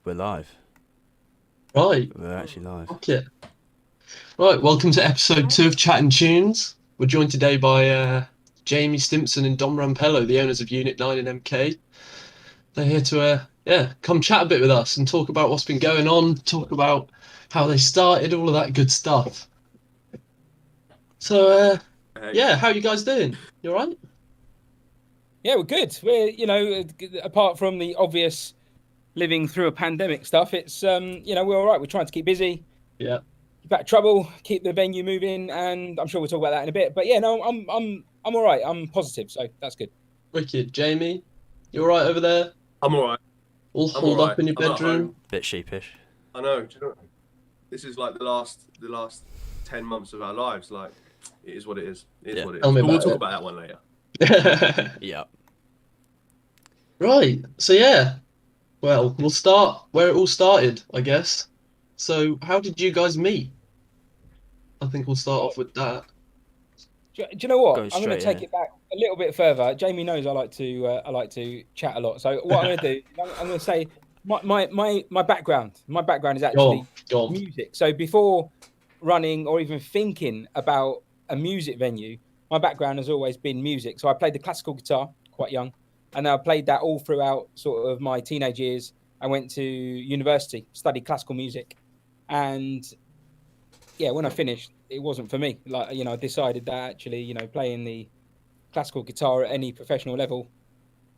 We're live. Right, We're actually live. okay. Right, welcome to episode 2 of Chatting Tunes. We're joined today by Jamie Stimpson and Dom Rampello, the owners of Unit 9 and MK. They're here to, come chat a bit with us and talk about what's been going on, talk about how they started, all of that good stuff. So, Hey. how you guys doing? You all right? Yeah, we're good. We're, apart from the obvious living through a pandemic stuff, it's, we're all right. We're trying to keep busy, Yeah, keep out of trouble, keep the venue moving, and I'm sure we'll talk about that in a bit. But yeah, no, I'm all right. I'm positive, so that's good. wicked. Jamie, you all right over there? I'm all right. All I'm holed all up in your right. I'm at bedroom? home. Bit sheepish. I know. Do you know? This is like the last 10 months of our lives. Like, it is what it is. It is Yeah. what it is. Tell me But we'll about talk it. about that one later. Yeah. Right, so well, we'll start where it all started, I guess. So, how did you guys meet? I think we'll start off with that. Do you know what? Going I'm going to straight take in. it back a little bit further. Jamie knows I like to chat a lot. So what I'm going to do, I'm going to say my background. My background is actually Go on. music. So before running or even thinking about a music venue, my background has always been music. So I played the classical guitar quite young, and I played that all throughout sort of my teenage years. I went to university, studied classical music, and yeah, when I finished, it wasn't for me. Like, I decided that actually, playing the classical guitar at any professional level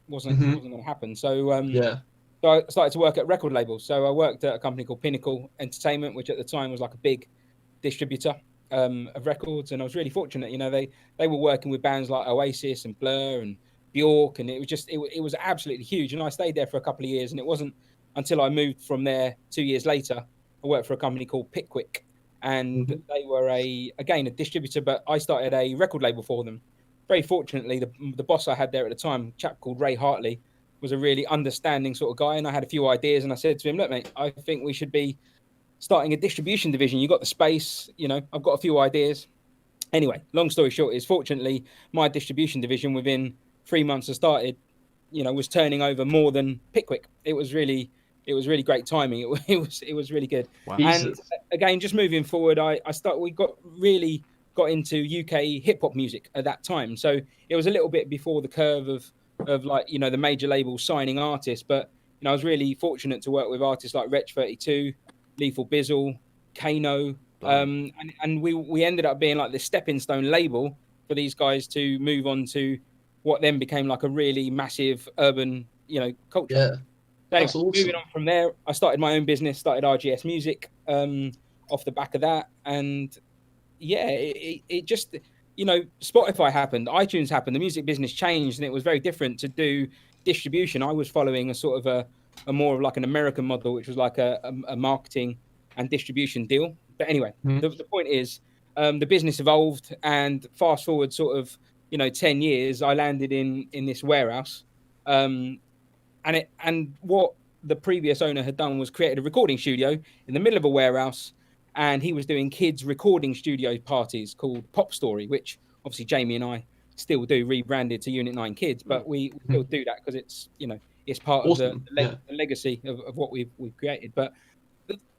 wasn't Mhm. wasn't going to happen. So Yeah. so I started to work at record labels. So I worked at a company called Pinnacle Entertainment, which at the time was like a big distributor of records. And I was really fortunate. They were working with bands like Oasis and Blur and Bjork, and it was just it was absolutely huge. And I stayed there for a couple of years, and it wasn't until I moved from there 2 years later. I worked for a company called Pickwick, and Mhm. they were a distributor, but I started a record label for them. Very fortunately, the boss I had there at the time, a chap called Ray Hartley, was a really understanding sort of guy, and I had a few ideas, and I said to him, "Look, mate, I think we should be starting a distribution division. You got the space, I've got a few ideas." Anyway, long story short is, fortunately, my distribution division within 3 months of started, was turning over more than Pickwick. It was really great timing. It was really good. Wow. And Jesus. again, just moving forward, we got into UK hip hop music at that time. So it was a little bit before the curve of like, the major labels signing artists. But I was really fortunate to work with artists like Wretch 32, Lethal Bizzle, Kano. And we ended up being like the stepping stone label for these guys to move on to what then became like a really massive urban, culture. Yeah. So anyway, That's awesome. moving on from there, I started my own business, started RGS Music off the back of that. And yeah, it just, Spotify happened, iTunes happened, the music business changed, and it was very different to do distribution. I was following a sort of a more of like an American model, which was like a marketing and distribution deal. But anyway, Mhm. the point is, the business evolved, and fast forward sort of, 10 years, I landed in this warehouse. And what the previous owner had done was created a recording studio in the middle of a warehouse, and he was doing kids recording studio parties called Pop Story, which obviously Jamie and I still do, rebranded to Unit 9 Kids, but we still do that because it's part of Awesome. Yeah. the legacy of what we've created. But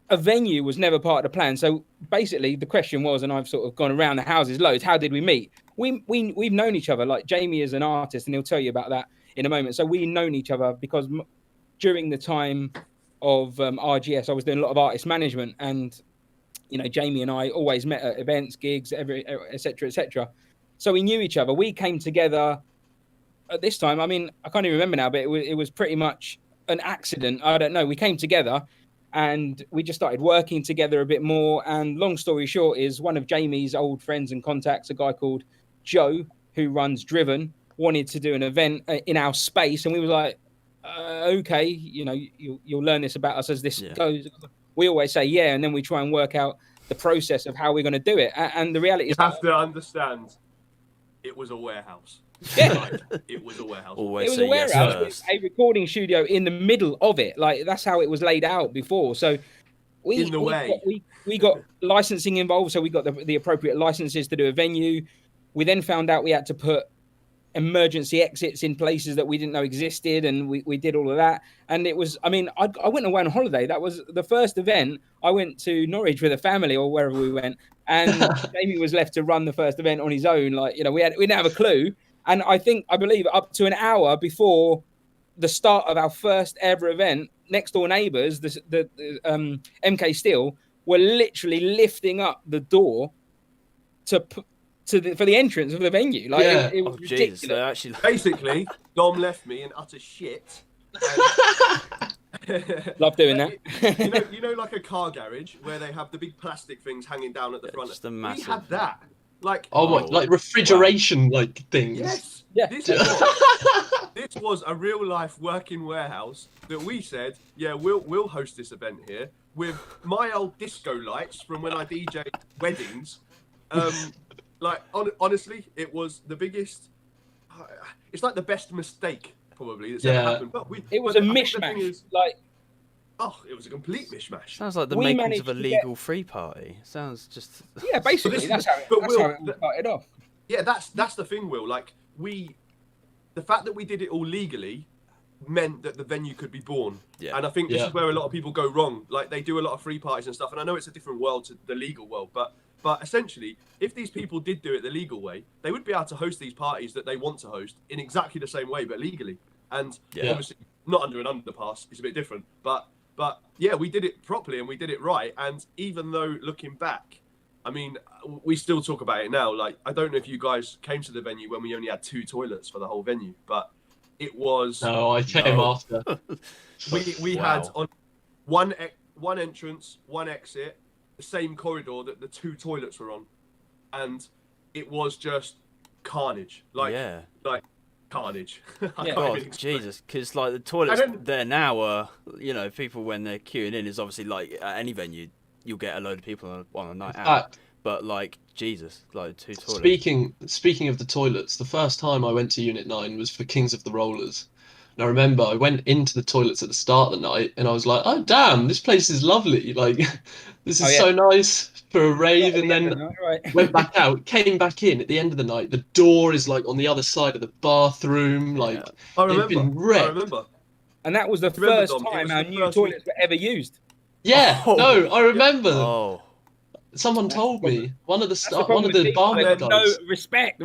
a venue was never part of the plan. So basically, the question was, and I've sort of gone around the houses loads, how did we meet? We've known each other. Like, Jamie is an artist, and he'll tell you about that in a moment. So we've known each other because during the time of RGS, I was doing a lot of artist management, and Jamie and I always met at events, gigs, et cetera, et cetera. So we knew each other. We came together at this time. I mean, I can't even remember now, but it was pretty much an accident. I don't know. We came together, and we just started working together a bit more. And long story short is, one of Jamie's old friends and contacts, a guy called Joe, who runs Driven, wanted to do an event in our space, and we was like, okay, you'll learn this about us as this goes. We always say yeah, and then we try and work out the process of how we're going to do it. And the reality You is, have to understand, it was a warehouse. Yeah. Like, it was a warehouse. Always it was say a yes warehouse with first. a recording studio in the middle of it. Like, that's how it was laid out before. So In the way. we got licensing involved. So we got the appropriate licenses to do a venue. We then found out we had to put emergency exits in places that we didn't know existed, and we did all of that. And it was, I mean, I went away on holiday. That was the first event. I went to Norwich with a family or wherever we went, and Jamie was left to run the first event on his own. Like, you know, we didn't have a clue. And I believe up to an hour before the start of our first ever event, next door neighbours, the MK Steel, were literally lifting up the door for the entrance of the venue. Like, it was ridiculous. Jesus, actually... Basically, Dom left me in utter shit. Love doing that. you know, like a car garage where they have the big plastic things hanging down at the front. Just a massive... We had that. Like, like refrigeration, like things. Yes. Yeah. This was a real life working warehouse that we said, yeah, we'll host this event here with my old disco lights from when I DJed weddings. Like, honestly, it was the biggest. It's like the best mistake probably that's ever happened. But it was a mishmash. It was a complete mishmash. Sounds like the makings of a legal free party. Sounds just... Yeah, basically, that's how it started off. Yeah, that's the thing, Will. Like, the fact that we did it all legally meant that the venue could be born. Yeah. And I think this is where a lot of people go wrong. Like, they do a lot of free parties and stuff. And I know it's a different world to the legal world, but essentially, if these people did do it the legal way, they would be able to host these parties that they want to host in exactly the same way, but legally. And obviously, not under an underpass. It's a bit different. But yeah, we did it properly and we did it right. And even though looking back, I mean, we still talk about it now. Like, I don't know if you guys came to the venue when we only had 2 toilets for the whole venue, but it was... No, I came after. We had on one entrance, one exit, the same corridor that the 2 toilets were on. And it was just carnage. Like carnage. God, Jesus, because like the toilets there now are, you know, people when they're queuing in is obviously like at any venue you'll get a load of people on a night out. But like Jesus, like 2 toilets. Speaking of the toilets, the first time I went to Unit 9 was for Kings of the Rollers. And I remember I went into the toilets at the start of the night and I was like, oh damn, this place is lovely. Like, this is so nice for a rave. And then went back out, came back in at the end of the night. The door is like on the other side of the bathroom. Like, I remember. It'd been wrecked. I remember. And that was the first time our new toilets were ever used. Yeah, no, I remember. Someone told me. One of the barmaid guys. No, respect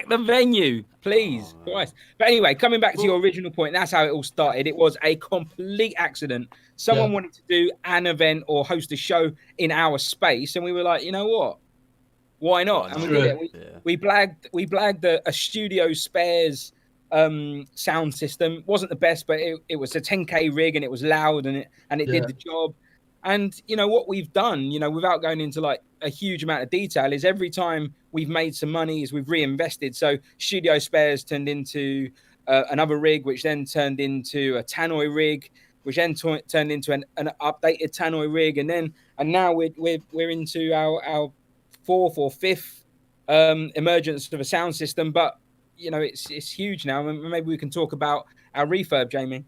the venue, please. Christ. But anyway, coming back to your original point, that's how it all started. It was a complete accident. Someone wanted to do an event or host a show in our space, and we were like, you know what? Why not? And we did it. We blagged a studio spares sound system. Wasn't the best, but it was a 10K rig and it was loud and it did the job. And, you know, what we've done, you know, without going into like a huge amount of detail, is every time we've made some money is we've reinvested. So studio spares turned into another rig, which then turned into a tannoy rig, which then turned into an updated tannoy rig. And now we're into our 4th or 5th emergence of a sound system. But, you know, it's huge now. Maybe we can talk about our refurb, Jamie.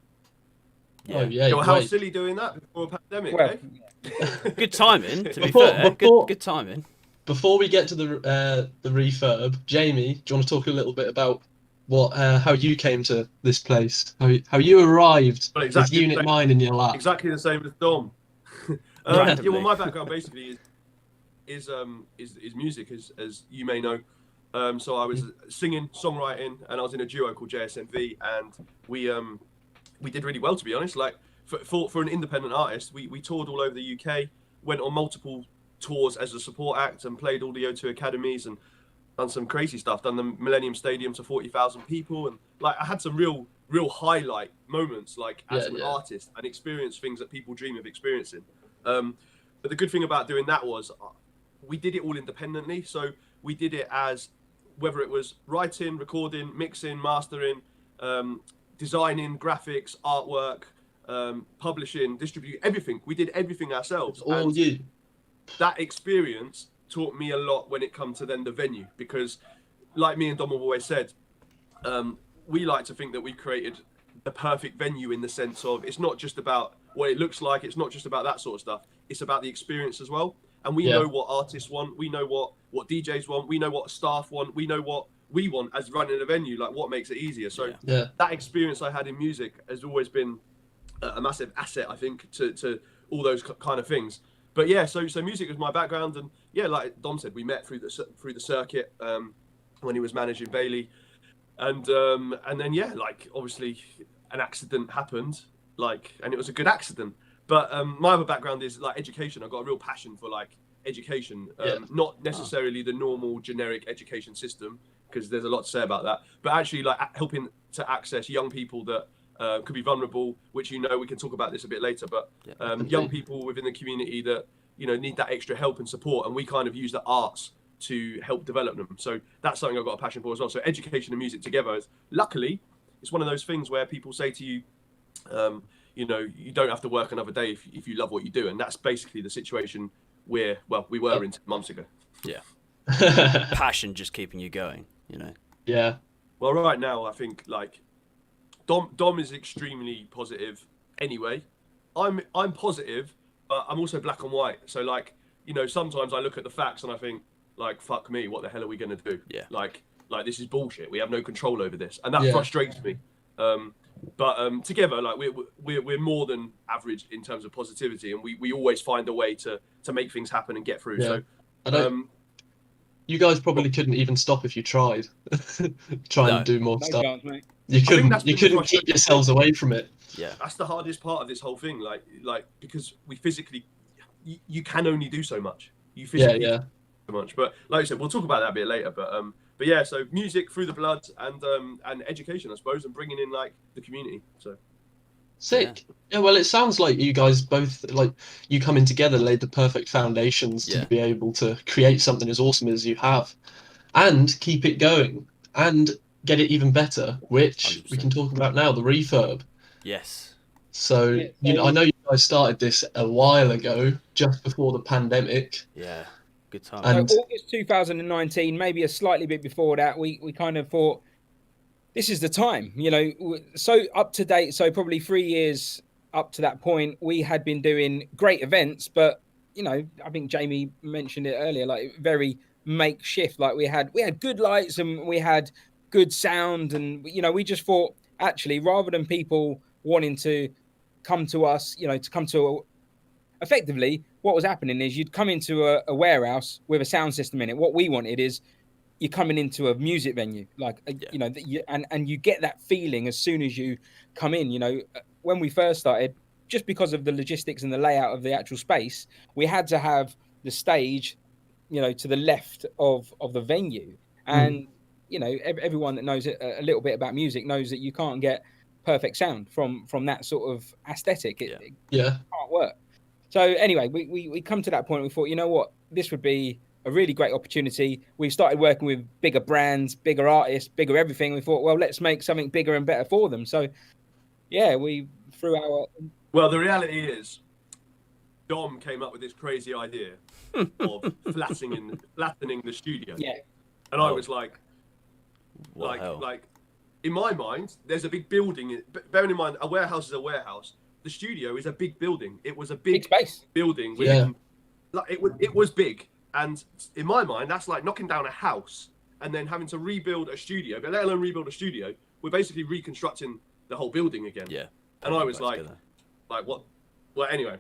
How silly doing that before a pandemic, Good timing, to be fair. Good timing. Before we get to the refurb, Jamie, do you want to talk a little bit about how you came to this place? How you arrived with Unit 9 in your lap? Exactly the same as Dom. Well, my background basically is music, as you may know. So I was singing, songwriting, and I was in a duo called JSMV, and we did really well, to be honest. Like, for an independent artist, we toured all over the UK, went on multiple tours as a support act, and played all the O2 academies and done some crazy stuff. Done the Millennium Stadium to 40,000 people, and like I had some real highlight moments, like as an artist, and experienced things that people dream of experiencing. But the good thing about doing that was we did it all independently. So we did it as whether it was writing, recording, mixing, mastering, designing, graphics, artwork, publishing, distribute, everything. We did everything ourselves. All you. That experience taught me a lot when it comes to then the venue, because like me and Dom have always said, we like to think that we created the perfect venue, in the sense of it's not just about what it looks like, it's not just about that sort of stuff, it's about the experience as well. And we know what artists want, we know what DJs want, we know what staff want, we know what we want as running a venue, like what makes it easier. So that experience I had in music has always been a massive asset, I think, to all those kind of things. But yeah, so music was my background, and yeah, like Dom said, we met through the circuit when he was managing Bailey, and then yeah, like obviously an accident happened, like, and it was a good accident. But my other background is like education. I've got a real passion for like education, not necessarily the normal generic education system, because there's a lot to say about that, but actually like helping to access young people that could be vulnerable, which, you know, we can talk about this a bit later, but young people within the community that, you know, need that extra help and support, and we kind of use the arts to help develop them. So that's something I've got a passion for as well. So education and music together is, luckily, it's one of those things where people say to you, you know, you don't have to work another day if you love what you do. And that's basically the situation we were in 10 months ago. Yeah. Passion just keeping you going, you know? Yeah. Well, right now, I think, like, Dom is extremely positive anyway. I'm positive, but I'm also black and white. So, like, you know, sometimes I look at the facts and I think, like, fuck me, what the hell are we going to do? Yeah. Like, this is bullshit. We have no control over this. And that frustrates me. But together, like, we're more than average in terms of positivity, and we always find a way to make things happen and get through. Yeah. So, you guys probably couldn't even stop if you tried. And do more stuff. Chance, mate. You couldn't keep yourselves away from it. Yeah. That's the hardest part of this whole thing. Like because we physically, you can only do so much. You physically do so much. But like I said, we'll talk about that a bit later. But yeah, so music through the blood and education, I suppose, and bringing in like the community. So sick. Yeah, well, it sounds like you guys both, like, you coming together laid the perfect foundations to be able to create something as awesome as you have, and keep it going and get it even better, which 100%. We can talk about now, the refurb. Yes. So you know, I know you guys started this a while ago, just before the pandemic. Yeah. Good time. And so August 2019, maybe a slightly bit before that, we kind of thought, this is the time, you know, so up to date. So probably 3 years up to that point, we had been doing great events, but, you know, I think Jamie mentioned it earlier, like very makeshift. Like we had good lights and we had good sound, and, you know, we just thought, actually, rather than people wanting to come to us, you know, to come to effectively, what was happening is you'd come into a warehouse with a sound system in it. What we wanted is you're coming into a music venue, like, you know, and you get that feeling as soon as you come in. You know, when we first started, just because of the logistics and the layout of the actual space, we had to have the stage, you know, to the left of the venue. And, you know, everyone that knows a little bit about music knows that you can't get perfect sound from that sort of aesthetic. It can't work. So anyway, we come to that point. We thought, you know what, this would be a really great opportunity. We've started working with bigger brands, bigger artists, bigger everything. We thought, well, let's make something bigger and better for them. So yeah, we threw our... Well, the reality is, Dom came up with this crazy idea of flattening the studio. Yeah. And I was like, in my mind, there's a big building. Bearing in mind, a warehouse is a warehouse. The studio is a big building. It was a big space building. Like it was big. And in my mind, that's like knocking down a house and then having to rebuild a studio. But let alone rebuild a studio, we're basically reconstructing the whole building again. Yeah. And I was like what? Well, anyway,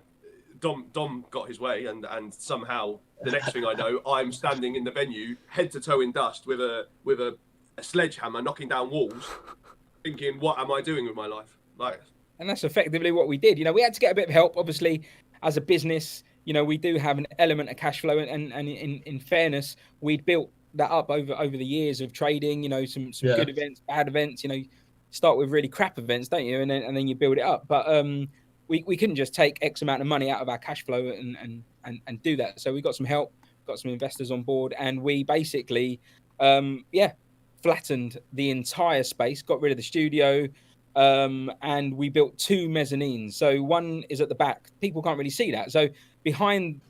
Dom got his way, and somehow the next thing I know, I'm standing in the venue, head to toe in dust, with a sledgehammer knocking down walls, thinking, what am I doing with my life? Like. And that's effectively what we did. You know, we had to get a bit of help, obviously, as a business. You know, we do have an element of cash flow, and in fairness, we'd built that up over the years of trading. You know, some good events, bad events. You know, you start with really crap events, don't you? And then you build it up. But we couldn't just take X amount of money out of our cash flow and do that. So we got some help, got some investors on board, and we basically, flattened the entire space, got rid of the studio. And we built 2 mezzanines. So one is at the back. People can't really see that. So behind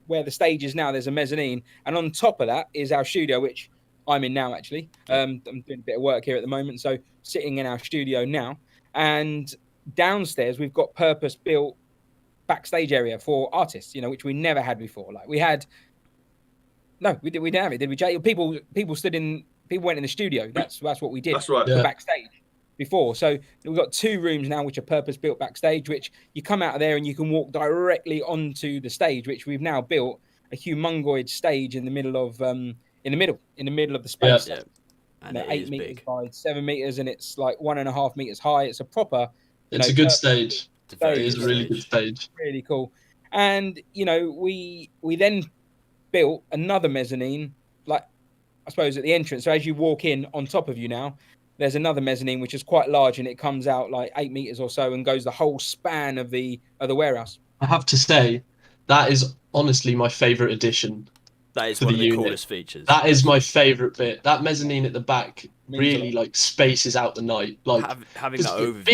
where the stage is now, there's a mezzanine. And on top of that is our studio, which I'm in now, actually. I'm doing a bit of work here at the moment. So sitting in our studio now. And downstairs, we've got purpose-built backstage area for artists, you know, which we never had before. Like we didn't have it, did we, Jay? People stood in people went in the studio. That's what we did. That's right. For backstage before. So we've got 2 rooms now which are purpose built backstage, which you come out of there and you can walk directly onto the stage, which we've now built a humongoid stage in the middle of in the middle of the space. Yeah. And 8 meters by 7 meters, and it's like 1.5 meters high. It's a proper. It's a good stage. It is a really good stage. Really cool. And we then built another mezzanine, like I suppose at the entrance. So as you walk in, on top of you now, there's another mezzanine which is quite large, and it comes out like 8 meters or so and goes the whole span of the warehouse. I have to say, that is honestly my favourite addition. That is one of the coolest features. That is my favourite bit. That mezzanine at the back really like spaces out the night. Like having that overview.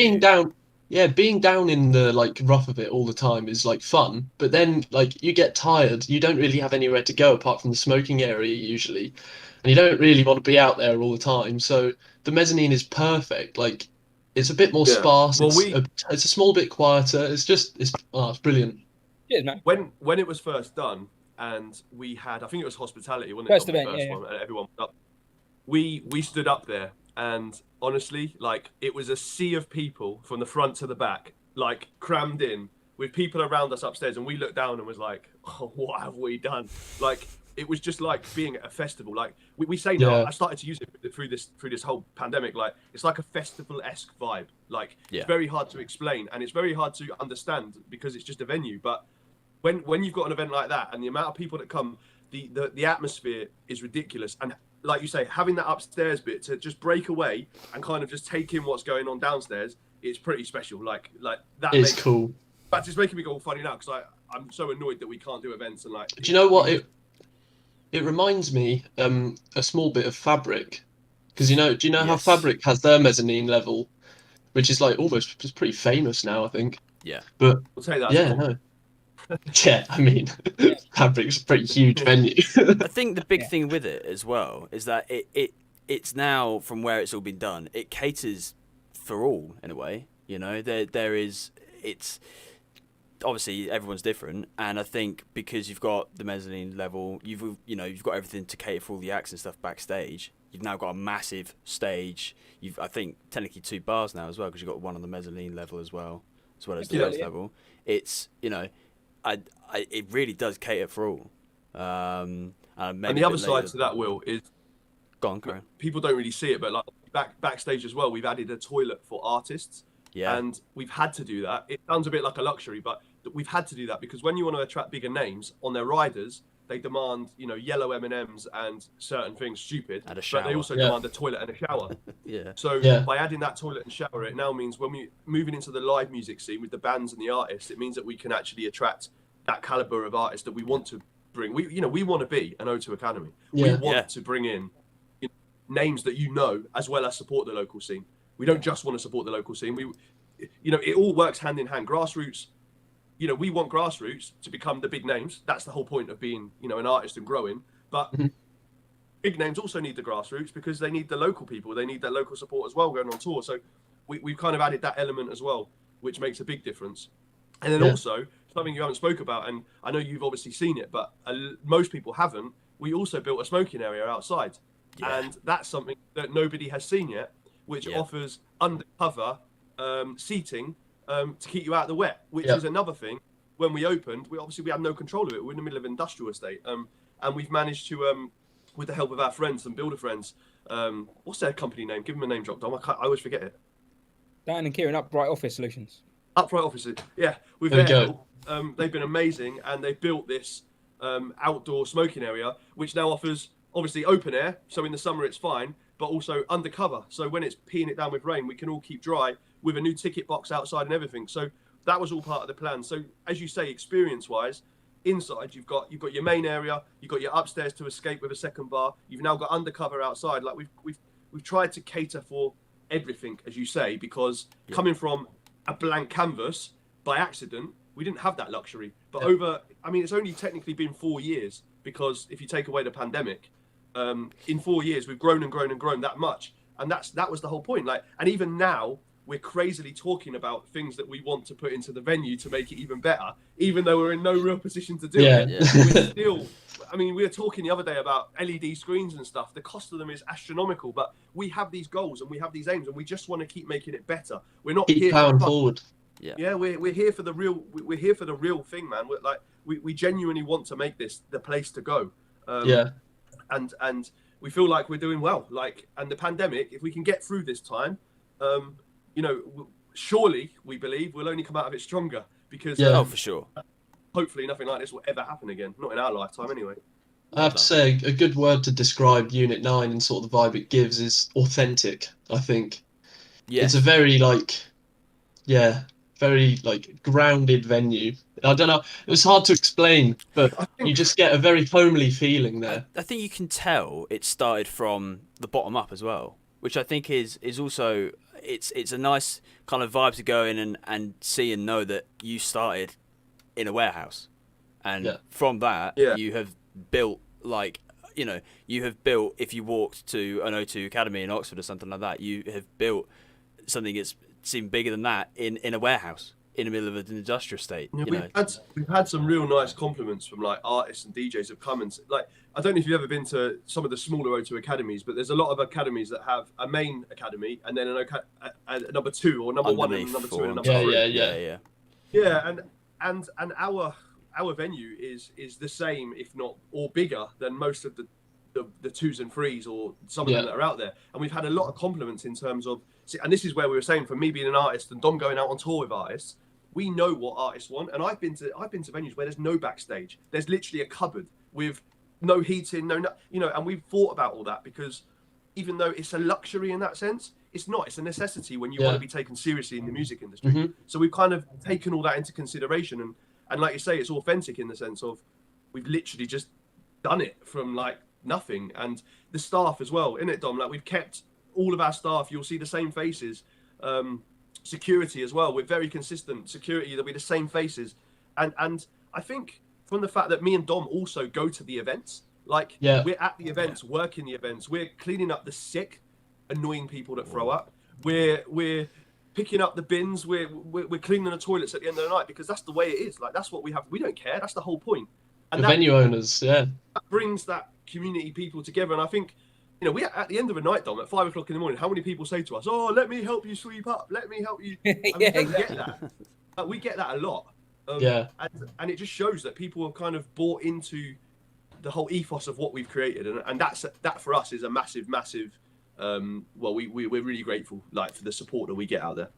Being down in the like rough of it all the time is like fun. But then like you get tired. You don't really have anywhere to go apart from the smoking area usually, and you don't really want to be out there all the time. So the mezzanine is perfect. Like it's a bit more sparse. Well, it's a small bit quieter. It's brilliant. Cheers, man. When it was first done. And we had, I think it was hospitality, wasn't it? First event, one, and everyone was up. We stood up there, and honestly, like it was a sea of people from the front to the back, like crammed in with people around us upstairs, and we looked down and was like, "Oh, what have we done?" Like it was just like being at a festival. Like we say now, I started to use it through this whole pandemic. Like it's like a festival-esque vibe. Like it's very hard to explain, and it's very hard to understand because it's just a venue, but. When you've got an event like that and the amount of people that come, the atmosphere is ridiculous. And like you say, having that upstairs bit to just break away and kind of just take in what's going on downstairs, it's pretty special. Like that is cool. But it's making me go all funny now because I'm so annoyed that we can't do events and like. Do you know what it reminds me a small bit of Fabric, because do you know how Fabric has their mezzanine level, which is like almost it's pretty famous now, I think. Yeah. But we'll take that. Yeah, no. Yeah, I mean, Fabric's a pretty huge venue. I think the big thing with it as well is that it's now, from where it's all been done, it caters for all in a way. It's obviously everyone's different, and I think because you've got the mezzanine level, you've got everything to cater for all the acts and stuff backstage. You've now got a massive stage. I think technically 2 bars now as well, because you've got one on the mezzanine level as well as the first level. It's it really does cater for all. And the other side to that, Will, is people don't really see it, but like backstage as well, we've added a toilet for artists. Yeah. And we've had to do that. It sounds a bit like a luxury, but we've had to do that because when you want to attract bigger names on their riders, they demand, yellow M&Ms and certain things stupid. And a shower. But they also demand a toilet and a shower. So by adding that toilet and shower, it now means when we moving into the live music scene with the bands and the artists, it means that we can actually attract that caliber of artists that we want to bring. We want to be an O2 Academy. We want to bring in names that as well as support the local scene. We don't just want to support the local scene. It all works hand in hand. Grassroots. We want grassroots to become the big names. That's the whole point of being, an artist and growing. But big names also need the grassroots because they need the local people. They need that local support as well going on tour. So we've kind of added that element as well, which makes a big difference. And then also, something you haven't spoke about, and I know you've obviously seen it, but most people haven't, we also built a smoking area outside. Yeah. And that's something that nobody has seen yet, which offers undercover seating to keep you out of the wet, which is another thing. When we opened, we had no control of it. We're in the middle of an industrial estate, and we've managed to, with the help of our friends and builder friends, what's their company name? Give them a name drop, Dom. I always forget it. Dan and Kieran, Upright Office Solutions. Upright Offices, yeah. With their help, they've been amazing, and they've built this outdoor smoking area, which now offers obviously open air. So in the summer it's fine, but also undercover. So when it's peeing it down with rain, we can all keep dry with a new ticket box outside and everything. So that was all part of the plan. So as you say, experience-wise, inside you've got your main area, you've got your upstairs to escape with a second bar. You've now got undercover outside. Like we've tried to cater for everything, as you say, because coming from a blank canvas by accident, we didn't have that luxury. But it's only technically been 4 years, because if you take away the pandemic, in 4 years we've grown and grown and grown that much, and that was the whole point. And even now we're crazily talking about things that we want to put into the venue to make it even better, even though we're in no real position to do it. We're still I mean, we were talking the other day about LED screens and stuff. The cost of them is astronomical, but we have these goals and we have these aims, and we just want to keep making it better. We're not keep here powering forward. Yeah, we're here for the real. We're here for the real thing, man. We're like, we genuinely want to make this the place to go. And we feel like we're doing well. Like, and the pandemic, if we can get through this time, you know, surely we believe we'll only come out of it stronger, because oh, for sure. Hopefully nothing like this will ever happen again. Not in our lifetime, anyway. I have to say, a good word to describe Unit 9 and sort of the vibe it gives is authentic, I think. It's a very, very, grounded venue. I don't know, it was hard to explain, but you just get a very homely feeling there. I think you can tell it started from the bottom up as well, which I think is also, it's a nice kind of vibe to go in and see and know that you started in a warehouse, and from that you have built, if you walked to an O2 Academy in Oxford or something like that, you have built something that's seemed bigger than that in a warehouse in the middle of an industrial estate. We've had some real nice compliments from like artists and DJs have come and like, I don't know if you've ever been to some of the smaller O2 academies, but there's a lot of academies that have a main academy and then a number 2 or number 1 and number 2 and number 3. And our venue is the same, if not or bigger than most of the 2s and 3s or some of them that are out there. And we've had a lot of compliments in terms of, and this is where we were saying, for me being an artist and Dom going out on tour with artists, we know what artists want. And I've been to venues where there's no backstage. There's literally a cupboard with no heating, and we've thought about all that, because even though it's a luxury in that sense, it's not. It's a necessity when you want to be taken seriously in the music industry. Mm-hmm. So we've kind of taken all that into consideration, and like you say, it's authentic in the sense of we've literally just done it from like nothing. And the staff as well, innit, Dom? Like, we've kept all of our staff. You'll see the same faces. Security as well. We're very consistent. Security, there'll be the same faces. And I think from the fact that me and Dom also go to the events, like we're at the events, working the events, we're cleaning up the sick, annoying people that throw up. We're picking up the bins. We're cleaning the toilets at the end of the night, because that's the way it is. Like, that's what we have. We don't care. That's the whole point. And the venue owners, that brings that community people together. And I think, we at the end of the night, Dom, at 5 o'clock in the morning, how many people say to us, "Oh, let me help you sweep up. Let me help you." And we don't get that. We get that a lot. And it just shows that people have kind of bought into the whole ethos of what we've created, and that for us is a massive. We're really grateful, like, for the support that we get out there.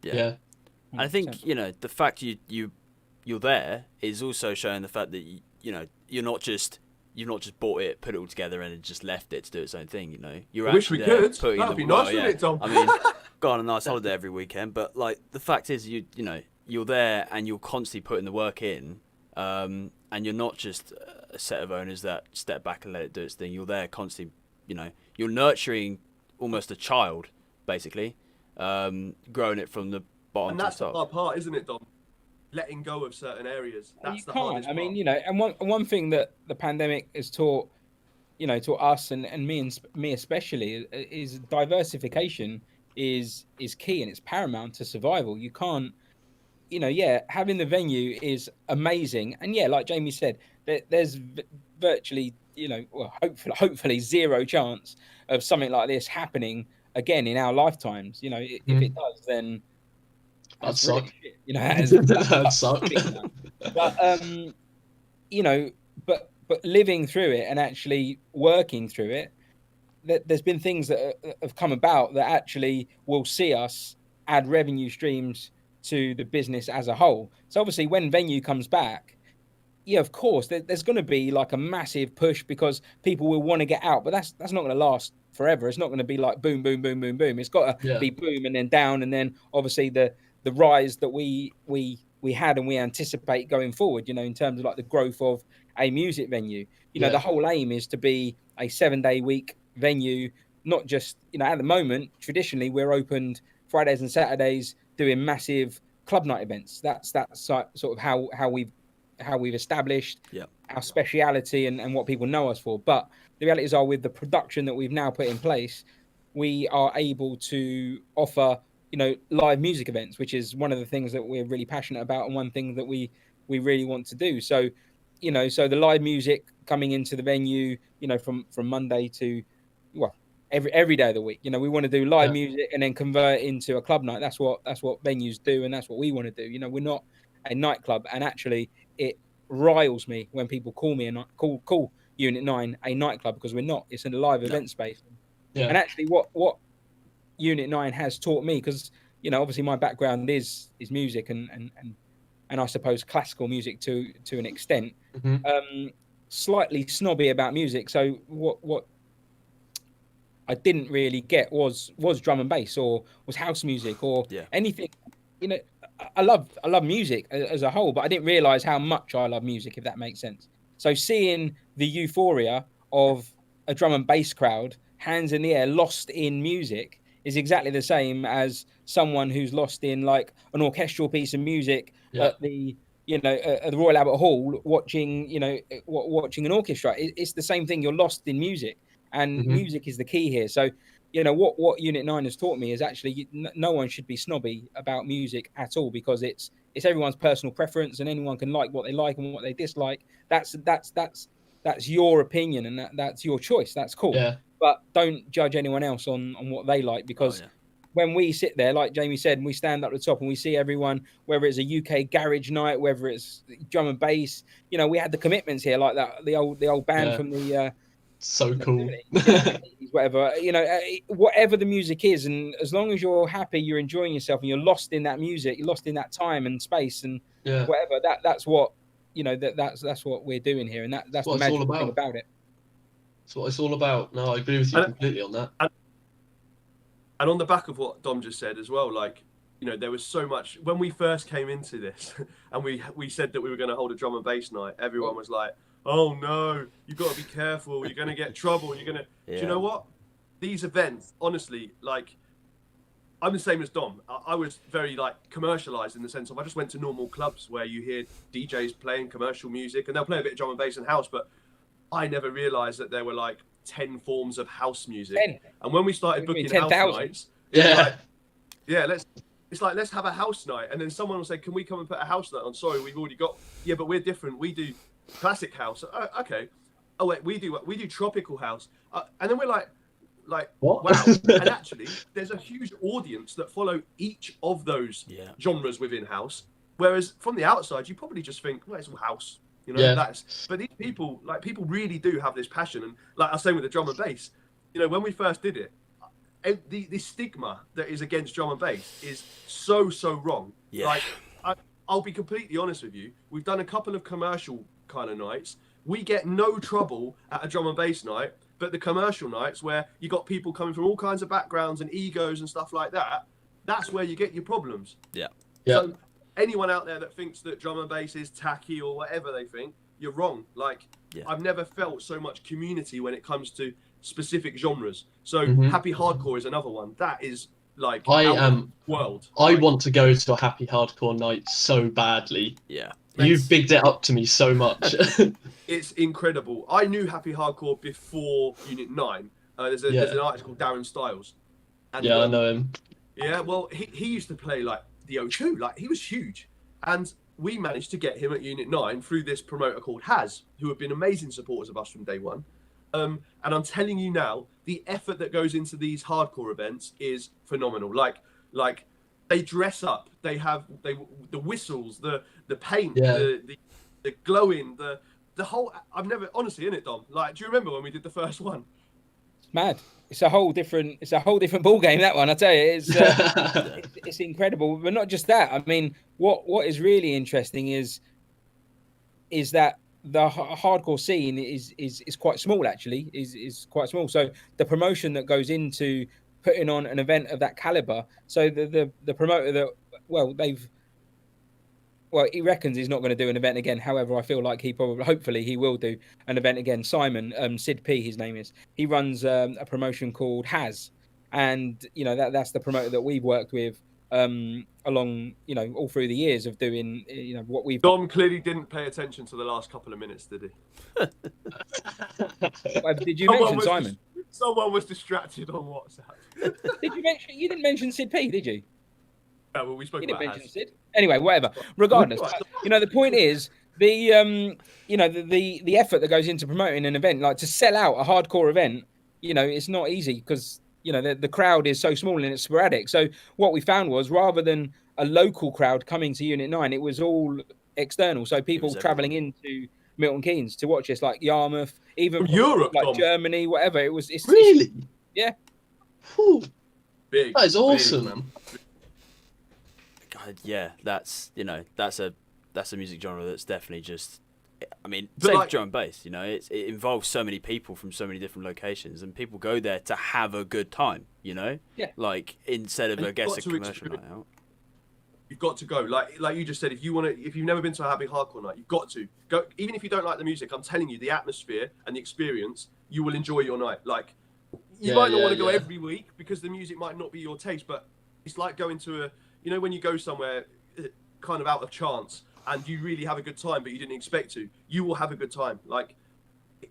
Yeah. And I think the fact you're there is also showing the fact that you've not just bought it, put it all together, and just left it to do its own thing. You're actually there. Wish we could. That'd be nice, wouldn't it, Tom? I mean, go on a nice holiday every weekend, but like, the fact is, you're there and you're constantly putting the work in, and you're not just a set of owners that step back and let it do its thing. You're there constantly. You're nurturing almost a child, basically, growing it from the bottom to the top. And that's the hard part, isn't it, Dom? Letting go of certain areas. That's the hardest part. I mean, and one thing that the pandemic has taught us and me especially is diversification is key, and it's paramount to survival. You can't, having the venue is amazing, and like Jamie said, there's virtually, hopefully zero chance of something like this happening again in our lifetimes. If it does, then that'd suck. That'd suck. But living through it and actually working through it, there's been things that have come about that actually will see us add revenue streams to the business as a whole. So obviously, when venue comes back, of course, there's going to be like a massive push, because people will want to get out, but that's not going to last forever. It's not going to be like boom, boom, boom, boom, boom. It's got to be boom and then down, and then obviously the rise that we had and we anticipate going forward, in terms of like the growth of a music venue. The whole aim is to be a 7-day week venue, not just, at the moment, traditionally we're opened Fridays and Saturdays doing massive club night events. That's sort of how we've established our speciality and what people know us for. But the realities are, with the production that we've now put in place, we are able to offer live music events, which is one of the things that we're really passionate about and one thing that we really want to do. So you know, so the live music coming into the venue, you know, from Monday to, well, every day of the week. You know, we want to do live music and then convert it into a club night. That's what venues do, and that's what we want to do. You know, we're not a nightclub, and actually it riles me when people call me and call Unit 9 a nightclub, because we're not. It's in a live event space. And actually what Unit 9 has taught me, because, you know, obviously my background is music and I suppose classical music to an extent, slightly snobby about music. So what I didn't really get was drum and bass, or was house music, or anything. You know, I love music as a whole, but I didn't realize how much I love music, if that makes sense. So seeing the euphoria of a drum and bass crowd, hands in the air, lost in music, is exactly the same as someone who's lost in like an orchestral piece of music at the, you know, at the Royal Albert Hall, watching, you know, watching an orchestra. It's the same thing. You're lost in music, and music is the key here. So, you know, what Unit 9 has taught me is actually no one should be snobby about music at all, because it's everyone's personal preference, and anyone can like what they like and what they dislike. That's your opinion, and that's your choice. That's cool. Yeah. But don't judge anyone else on what they like, because when we sit there, like Jamie said, and we stand up at the top and we see everyone, whether it's a UK garage night, whether it's drum and bass, you know, we had the Commitments here, like that, the old band from the so cool, whatever, you know, whatever the music is, and as long as you're happy, you're enjoying yourself, and you're lost in that music, you're lost in that time and space, and whatever, that's what, you know, that's what we're doing here, and that's the magic thing about it. That's what it's all about. No, I agree with you completely on that. And on the back of what Dom just said as well, like, you know, there was so much when we first came into this, and we said that we were going to hold a drum and bass night. Everyone was like, "Oh no, you've got to be careful. You're going to get trouble. You're going to." Do you know what? These events, honestly, like, I'm the same as Dom. I was very like commercialized in the sense of I just went to normal clubs where you hear DJs playing commercial music, and they'll play a bit of drum and bass and house, but I never realized that there were like 10 forms of house music. 10. And when we started booking 10, house nights, let's have a house night. And then someone will say, "Can we come and put a house night on?" "Sorry, we've already got." "Yeah, but we're different. We do classic house." "Okay." "Oh wait, we do tropical house." And then we're like, what? Wow. And actually, there's a huge audience that follow each of those genres within house. Whereas from the outside, you probably just think, "Well, it's all house." You know, but these people, like, people really do have this passion. And like I was saying with the drum and bass, you know, when we first did it, the stigma that is against drum and bass is so wrong. Yeah. Like, I'll be completely honest with you. We've done a couple of commercial kind of nights. We get no trouble at a drum and bass night, but the commercial nights where you got people coming from all kinds of backgrounds and egos and stuff like that, that's where you get your problems. Yeah. So anyone out there that thinks that drum and bass is tacky or whatever they think, you're wrong. Like, I've never felt so much community when it comes to specific genres. So happy hardcore is another one. That is like world. I want to go to a happy hardcore night so badly. Yeah. You've bigged it up to me so much. It's incredible. I knew happy hardcore before Unit 9. There's an artist called Darren Styles. And, I know him. Yeah, well, he used to play like the O2, like he was huge, and we managed to get him at Unit 9 through this promoter called Haz, who have been amazing supporters of us from day one. And I'm telling you now, the effort that goes into these hardcore events is phenomenal. Like they dress up, they have the whistles, the paint, the glowing, the whole. I've never honestly in it, Dom. Like, do you remember when we did the first one? It's mad. It's a whole different ball game, that one. I tell you, it's incredible. But not just that. I mean, what is really interesting is that the hardcore scene is quite small. Actually, is quite small. So the promotion that goes into putting on an event of that caliber. So the promoter that he reckons he's not going to do an event again. However, I feel like hopefully he will do an event again. Simon, Sid P, his name is. He runs a promotion called Haz, and you know that's the promoter that we've worked with along, you know, all through the years of doing, you know, what we've. Dom clearly didn't pay attention to the last couple of minutes, did he? Did you mention Simon? Someone was distracted on WhatsApp. You didn't mention Sid P, did you? Well, we spoke about Sid. Anyway, whatever. Regardless, you know, the point is the effort that goes into promoting an event, like to sell out a hardcore event, it's not easy because the crowd is so small and it's sporadic. So what we found was, rather than a local crowd coming to Unit 9, it was all external. So people traveling into Milton Keynes to watch us, like Yarmouth, even from Europe, like Germany, whatever. It's really, yeah. Whew. Big. That is awesome, big, man. God, yeah, that's a music genre that's definitely just. I mean, But same like- for drum and bass. It involves so many people from so many different locations, and people go there to have a good time. Yeah. Like instead of And I you've guess got a to commercial night out. You've got to go. Like you just said, if you've never been to a happy hardcore night, you've got to go. Even if you don't like the music, I'm telling you, the atmosphere and the experience, you will enjoy your night. Like, you might not want to go every week because the music might not be your taste, but it's like going to when you go somewhere kind of out of chance and you really have a good time, but you didn't expect to, you will have a good time. Like,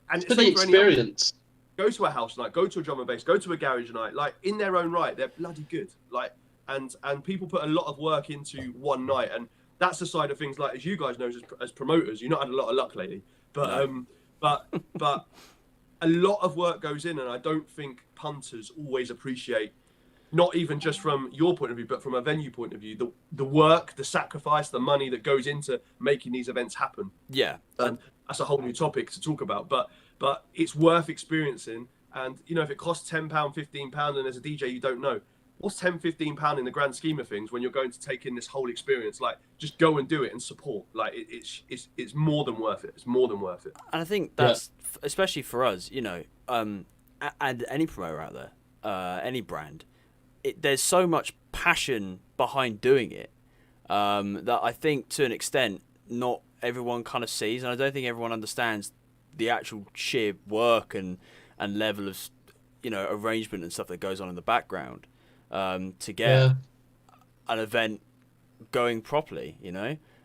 and for the experience. Go to a house night, go to a drum and bass, go to a garage night. Like, in their own right, they're bloody good. Like, and people put a lot of work into one night, and that's the side of things. Like, as you guys know, as promoters, you've not had a lot of luck lately, but but a lot of work goes in, and I don't think punters always appreciate, not even just from your point of view, but from a venue point of view, the work, the sacrifice, the money that goes into making these events happen. Yeah, And that's a whole new topic to talk about, but it's worth experiencing. And if it costs £10, £15, and as a DJ you don't know, what's £10-15 in the grand scheme of things when you're going to take in this whole experience? Like, just go and do it and support. Like, it's more than worth it. It's more than worth it. and I think that's especially for us. And any promoter out there, any brand. There's so much passion behind doing it that I think, to an extent, not everyone kind of sees, and I don't think everyone understands the actual sheer work and level of arrangement and stuff that goes on in the background to get an event going properly.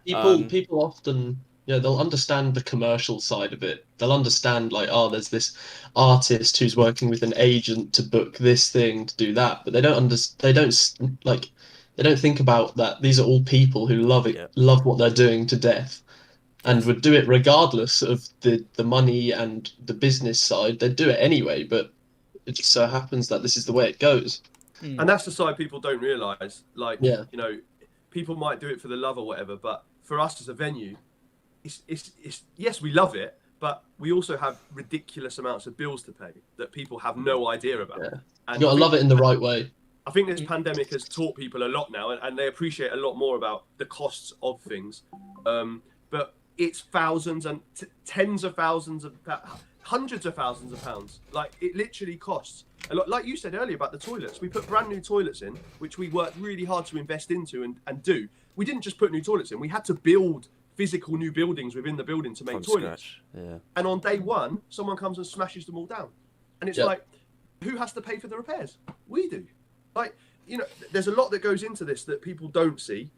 People often they'll understand the commercial side of it. They'll understand, like, there's this artist who's working with an agent to book this thing, to do that, but they don't think about that these are all people who love it, love what they're doing to death, and would do it regardless of the money and the business side. They'd do it anyway, but it just so happens that this is the way it goes. And that's the side people don't realise. Like, people might do it for the love or whatever, but for us as a venue, it's yes, we love it, but we also have ridiculous amounts of bills to pay that people have no idea about. And You gotta love it in the right way. I think this pandemic has taught people a lot now, and they appreciate a lot more about the costs of things. But it's thousands and tens of thousands of hundreds of thousands of pounds. Like, it literally costs a lot. Like you said earlier about the toilets, we put brand new toilets in, which we worked really hard to invest into and do. We didn't just put new toilets in; we had to build physical new buildings within the building to make From toilets. scratch. Yeah. And on day one, someone comes and smashes them all down, and it's like, who has to pay for the repairs? We do. Like, there's a lot that goes into this that people don't see,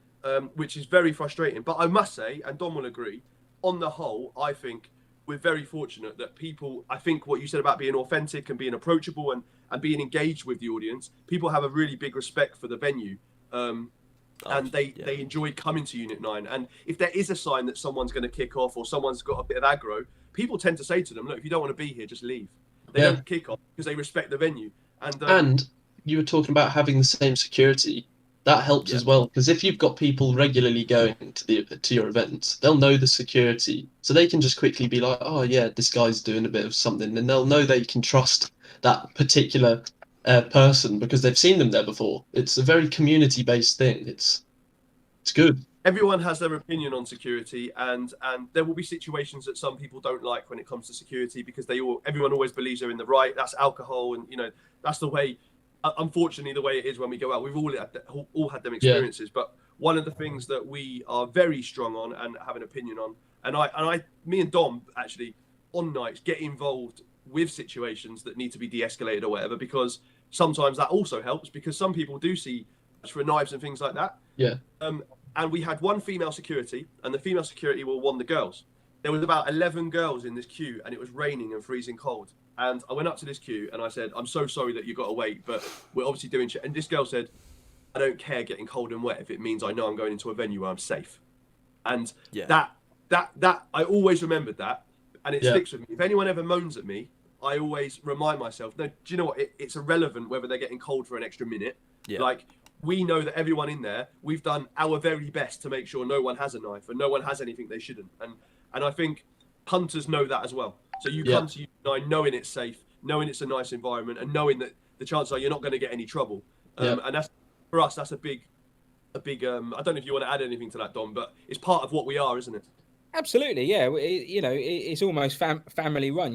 which is very frustrating. But I must say, and Dom will agree, on the whole, I think we're very fortunate that people, I think what you said about being authentic and being approachable and being engaged with the audience, people have a really big respect for the venue. And they enjoy coming to Unit 9. And if there is a sign that someone's going to kick off or someone's got a bit of aggro, people tend to say to them, look, if you don't want to be here, just leave. They don't kick off because they respect the venue. And you were talking about having the same security. That helps as well, because if you've got people regularly going to your events, they'll know the security, so they can just quickly be like, oh yeah, this guy's doing a bit of something, and they'll know they can trust that particular person because they've seen them there before. It's a very community-based thing. It's good. Everyone has their opinion on security, and there will be situations that some people don't like when it comes to security because everyone always believes they're in the right. That's alcohol, and that's the way. Unfortunately, the way it is when we go out, we've all had them experiences. But one of the things that we are very strong on and have an opinion on, and me and Dom actually on nights get involved with situations that need to be de-escalated or whatever, because sometimes that also helps, because some people do see for knives and things like that. Yeah. And we had one female security, and the female security will warn the girls. There was about 11 girls in this queue, and it was raining and freezing cold. And I went up to this queue and I said, I'm so sorry that you got to wait, but we're obviously doing shit. And this girl said, I don't care getting cold and wet if it means I know I'm going into a venue where I'm safe. And that that I always remembered that, and it sticks with me. If anyone ever moans at me, I always remind myself, no, do you know what? It's irrelevant whether they're getting cold for an extra minute. Yeah. Like, we know that everyone in there, we've done our very best to make sure no one has a knife and no one has anything they shouldn't. And I think punters know that as well. So you come to Unit 9 knowing it's safe, knowing it's a nice environment, and knowing that the chances are you're not going to get any trouble. And that's, for us, that's a big. I don't know if you want to add anything to that, Dom, but it's part of what we are, isn't it? Absolutely, yeah. It's almost family run.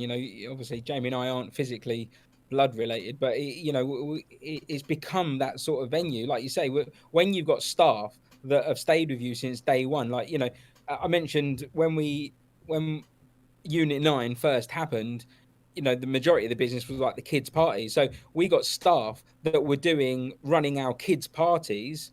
Obviously, Jamie and I aren't physically blood related, but it's become that sort of venue. Like you say, when you've got staff that have stayed with you since day one. Like, I mentioned when Unit 9 first happened, the majority of the business was like the kids' parties. So we got staff that were running our kids' parties,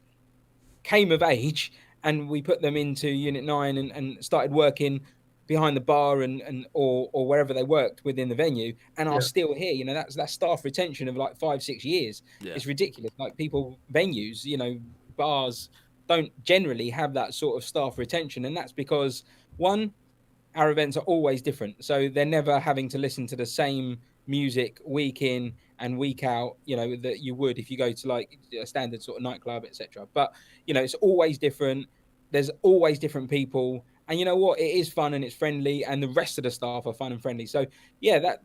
came of age, and we put them into Unit 9 and started working behind the bar or wherever they worked within the venue, and are still here. That's staff retention of like 5-6 years. It's ridiculous. Like, venues, bars don't generally have that sort of staff retention, and that's because, one, our events are always different, so they're never having to listen to the same music week in and week out, that you would if you go to like a standard sort of nightclub, etc. But it's always different. There's always different people, and you know what? It is fun and it's friendly, and the rest of the staff are fun and friendly. So that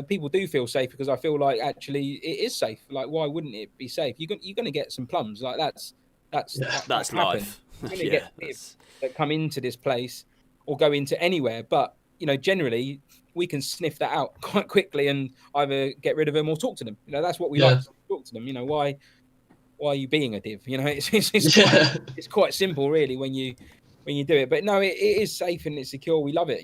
people do feel safe, because I feel like actually it is safe. Like, why wouldn't it be safe? You're going to get some plums. Like, that's life. You're going to get people that come into this place or go into anywhere, but generally we can sniff that out quite quickly and either get rid of them or talk to them. That's what we like, to talk to them. Why are you being a div? It's quite simple, really, when you do it. But no, it is safe and it's secure. We love it.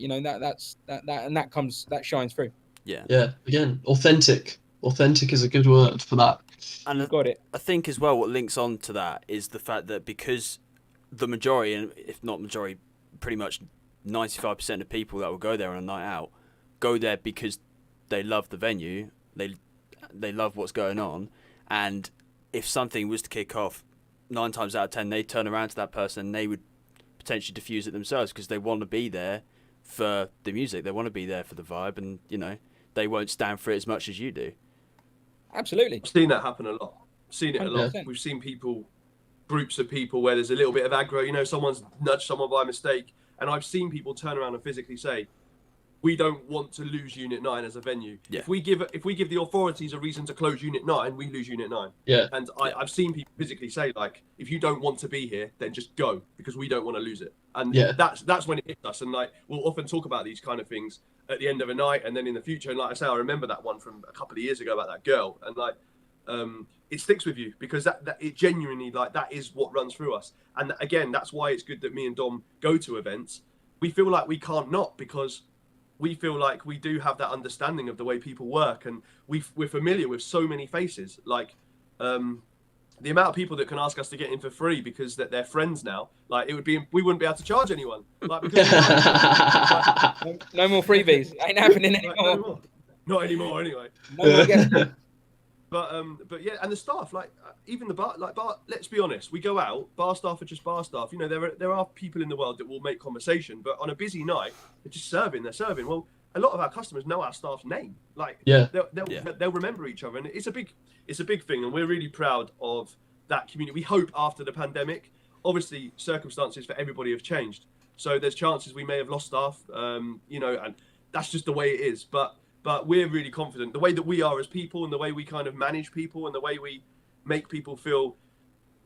That shines through. Yeah. Again, authentic. Authentic is a good word for that. And got it. I think as well, what links on to that is the fact that because the majority, and if not majority, pretty much 95% of people that will go there on a night out go there because they love the venue, they love what's going on, and if something was to kick off, 9 times out of 10 they turn around to that person and they would potentially diffuse it themselves, because they want to be there for the music, they want to be there for the vibe, and they won't stand for it as much as you do. Absolutely. I've seen that happen a lot. Seen it a lot. We've seen groups of people where there's a little bit of aggro, someone's nudged someone by mistake, and I've seen people turn around and physically say, we don't want to lose Unit 9 as a venue. Yeah. If we give the authorities a reason to close Unit 9, we lose Unit 9. Yeah. And I've seen people physically say, like, if you don't want to be here, then just go, because we don't want to lose it. And that's when it hits us. And like, we'll often talk about these kind of things at the end of a night and then in the future. And like I say, I remember that one from a couple of years ago about that girl. And like, it sticks with you, because that it genuinely, like, that is what runs through us. And again, that's why it's good that me and Dom go to events. We feel like we can't not, because we feel like we do have that understanding of the way people work, and we're familiar with so many faces. Like, the amount of people that can ask us to get in for free because that they're friends now, like, we wouldn't be able to charge anyone. Like, because no more freebies. Ain't happening anymore. No, not anymore, anyway. No but yeah, and the staff, like, even the bar, let's be honest, we go out, bar staff are just bar staff. There are people in the world that will make conversation, but on a busy night, they're just serving. Well, a lot of our customers know our staff's name. Like, they'll remember each other, and it's a big thing, and we're really proud of that community. We hope after the pandemic, obviously circumstances for everybody have changed, so there's chances we may have lost staff, and that's just the way it is. But we're really confident, the way that we are as people, and the way we kind of manage people, and the way we make people feel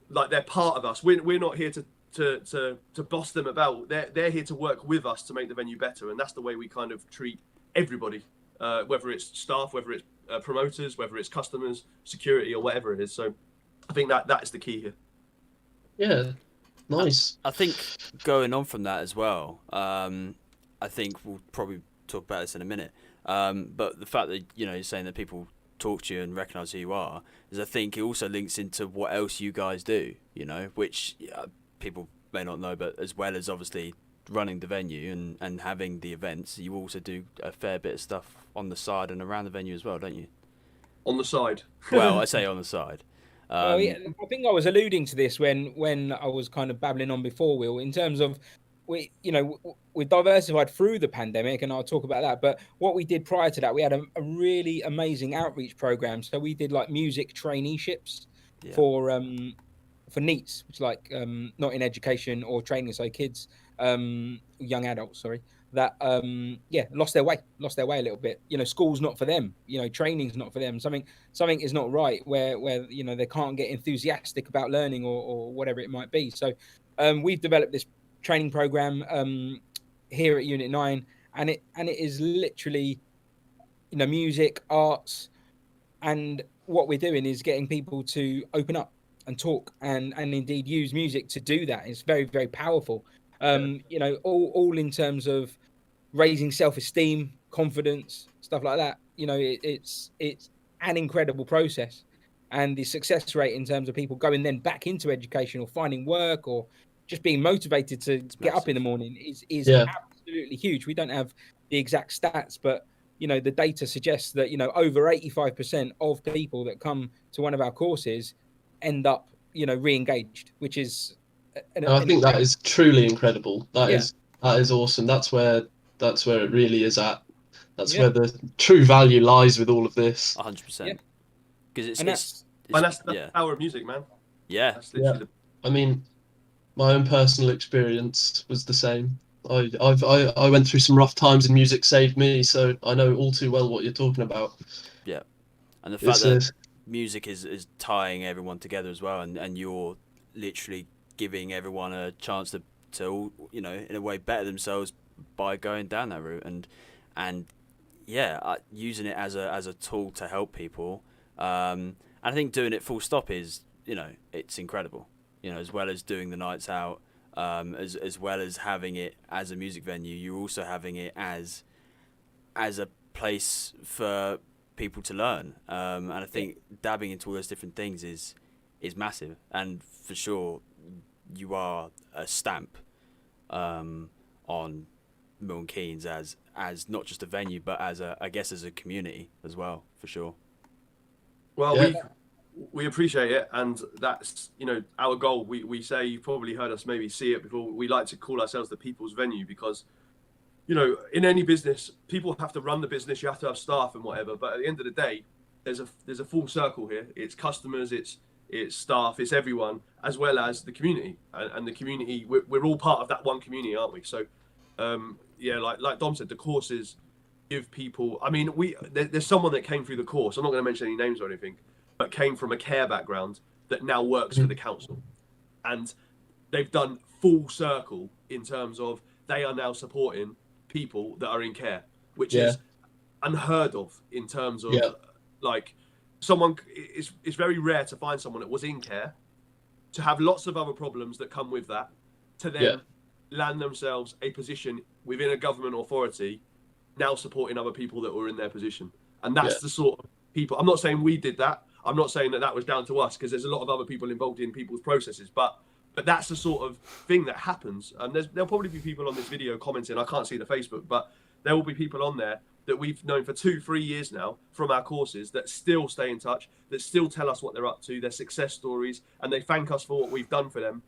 like they're part of us. We're not here to boss them about. They're here to work with us to make the venue better, and that's the way we kind of treat everybody, whether it's staff, whether it's promoters, whether it's customers, security, or whatever it is. So I think that is the key here. Yeah, nice. I think going on from that as well, I think we'll probably talk about this in a minute. But the fact that you're saying that people talk to you and recognise who you are, is I think it also links into what else you guys do, which people may not know, but as well as obviously running the venue and having the events, you also do a fair bit of stuff on the side and around the venue as well, don't you? On the side. Well, I say on the side. I think I was alluding to this when I was kind of babbling on before, Will, in terms of we diversified through the pandemic, and I'll talk about that. But what we did prior to that, we had a really amazing outreach program. So we did like music traineeships for NEETs, which like not in education or training, so kids, young adults, sorry, that lost their way a little bit. School's not for them. Training's not for them. Something is not right where they can't get enthusiastic about learning or whatever it might be. So we've developed this training program here at Unit 9, and it is literally music, arts, and what we're doing is getting people to open up and talk and indeed use music to do that. It's very, very powerful. All in terms of raising self-esteem, confidence, stuff like that. It's an incredible process, and the success rate in terms of people going then back into education or finding work or just being motivated to get up in the morning is absolutely huge. We don't have the exact stats, but the data suggests that over 85% of people that come to one of our courses end up re-engaged, which is I think that is truly incredible. That is awesome. That's where it really is at. That's where the true value lies with all of this. 100%. Because that's the power of music, man. Yeah. That's literally I mean, my own personal experience was the same. I went through some rough times and music saved me, so I know all too well what you're talking about. Yeah. And the fact that music is tying everyone together as well, and you're literally giving everyone a chance to in a way better themselves by going down that route, and using it as a tool to help people. And I think doing it full stop is it's incredible. As well as doing the nights out, as well as having it as a music venue, you're also having it as a place for people to learn. And I think dabbing into all those different things is massive. And for sure, you are a stamp on Milton Keynes as not just a venue, but as a community as well, for sure. Well, we appreciate it, and that's our goal. We say, you've probably heard us maybe see it before, we like to call ourselves the people's venue, because in any business, people have to run the business, you have to have staff and whatever, but at the end of the day, there's a full circle here. It's customers, it's staff, it's everyone, as well as the community, and the community, we're all part of that one community, aren't we? So like Dom said, the courses give people, I mean, there's someone that came through the course, I'm not going to mention any names or anything, but came from a care background that now works for the council. And they've done full circle in terms of they are now supporting people that are in care, which is unheard of in terms of like someone, it's very rare to find someone that was in care, to have lots of other problems that come with that, to then land themselves a position within a government authority, now supporting other people that were in their position. And that's the sort of people, I'm not saying we did that, I'm not saying that was down to us, because there's a lot of other people involved in people's processes, but that's the sort of thing that happens. And there'll probably be people on this video commenting, I can't see the Facebook, but there will be people on there that we've known for 2-3 years now from our courses that still stay in touch, that still tell us what they're up to, their success stories, and they thank us for what we've done for them.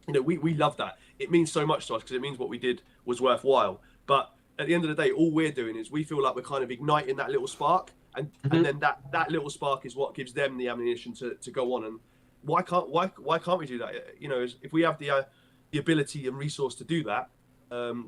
We love that. It means so much to us, because it means what we did was worthwhile. But at the end of the day, all we're doing is we feel like we're kind of igniting that little spark, and then that little spark is what gives them the ammunition to go on. And why can't we do that? If we have the ability and resource to do that,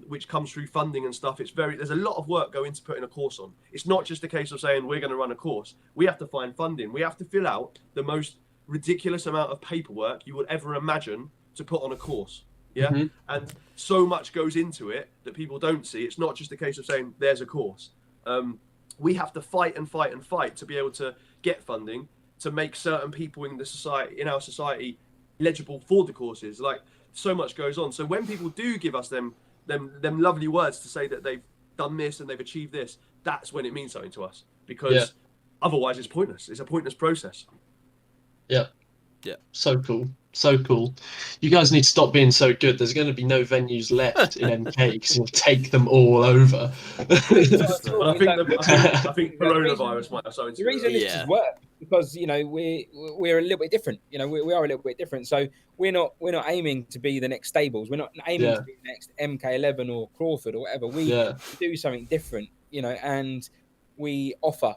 which comes through funding and stuff, there's a lot of work going into putting a course on. It's not just a case of saying we're going to run a course. We have to find funding. We have to fill out the most ridiculous amount of paperwork you would ever imagine to put on a course. And so much goes into it that people don't see. It's not just a case of saying there's a course. We have to fight and fight and fight to be able to get funding, to make certain people in our society eligible for the courses. Like, so much goes on. So when people do give us them lovely words to say that they've done this and they've achieved this, that's when it means something to us, because otherwise it's pointless. It's a pointless process. Yeah. So cool. So cool. You guys need to stop being so good. There's going to be no venues left in MK because you'll take them all over. But I think coronavirus might have something to do with it. The reason this has worked because we're a little bit different. We are a little bit different. So we're not aiming to be the next Stables. We're not aiming to be the next MK11 or Crawford or whatever. We do something different, and we offer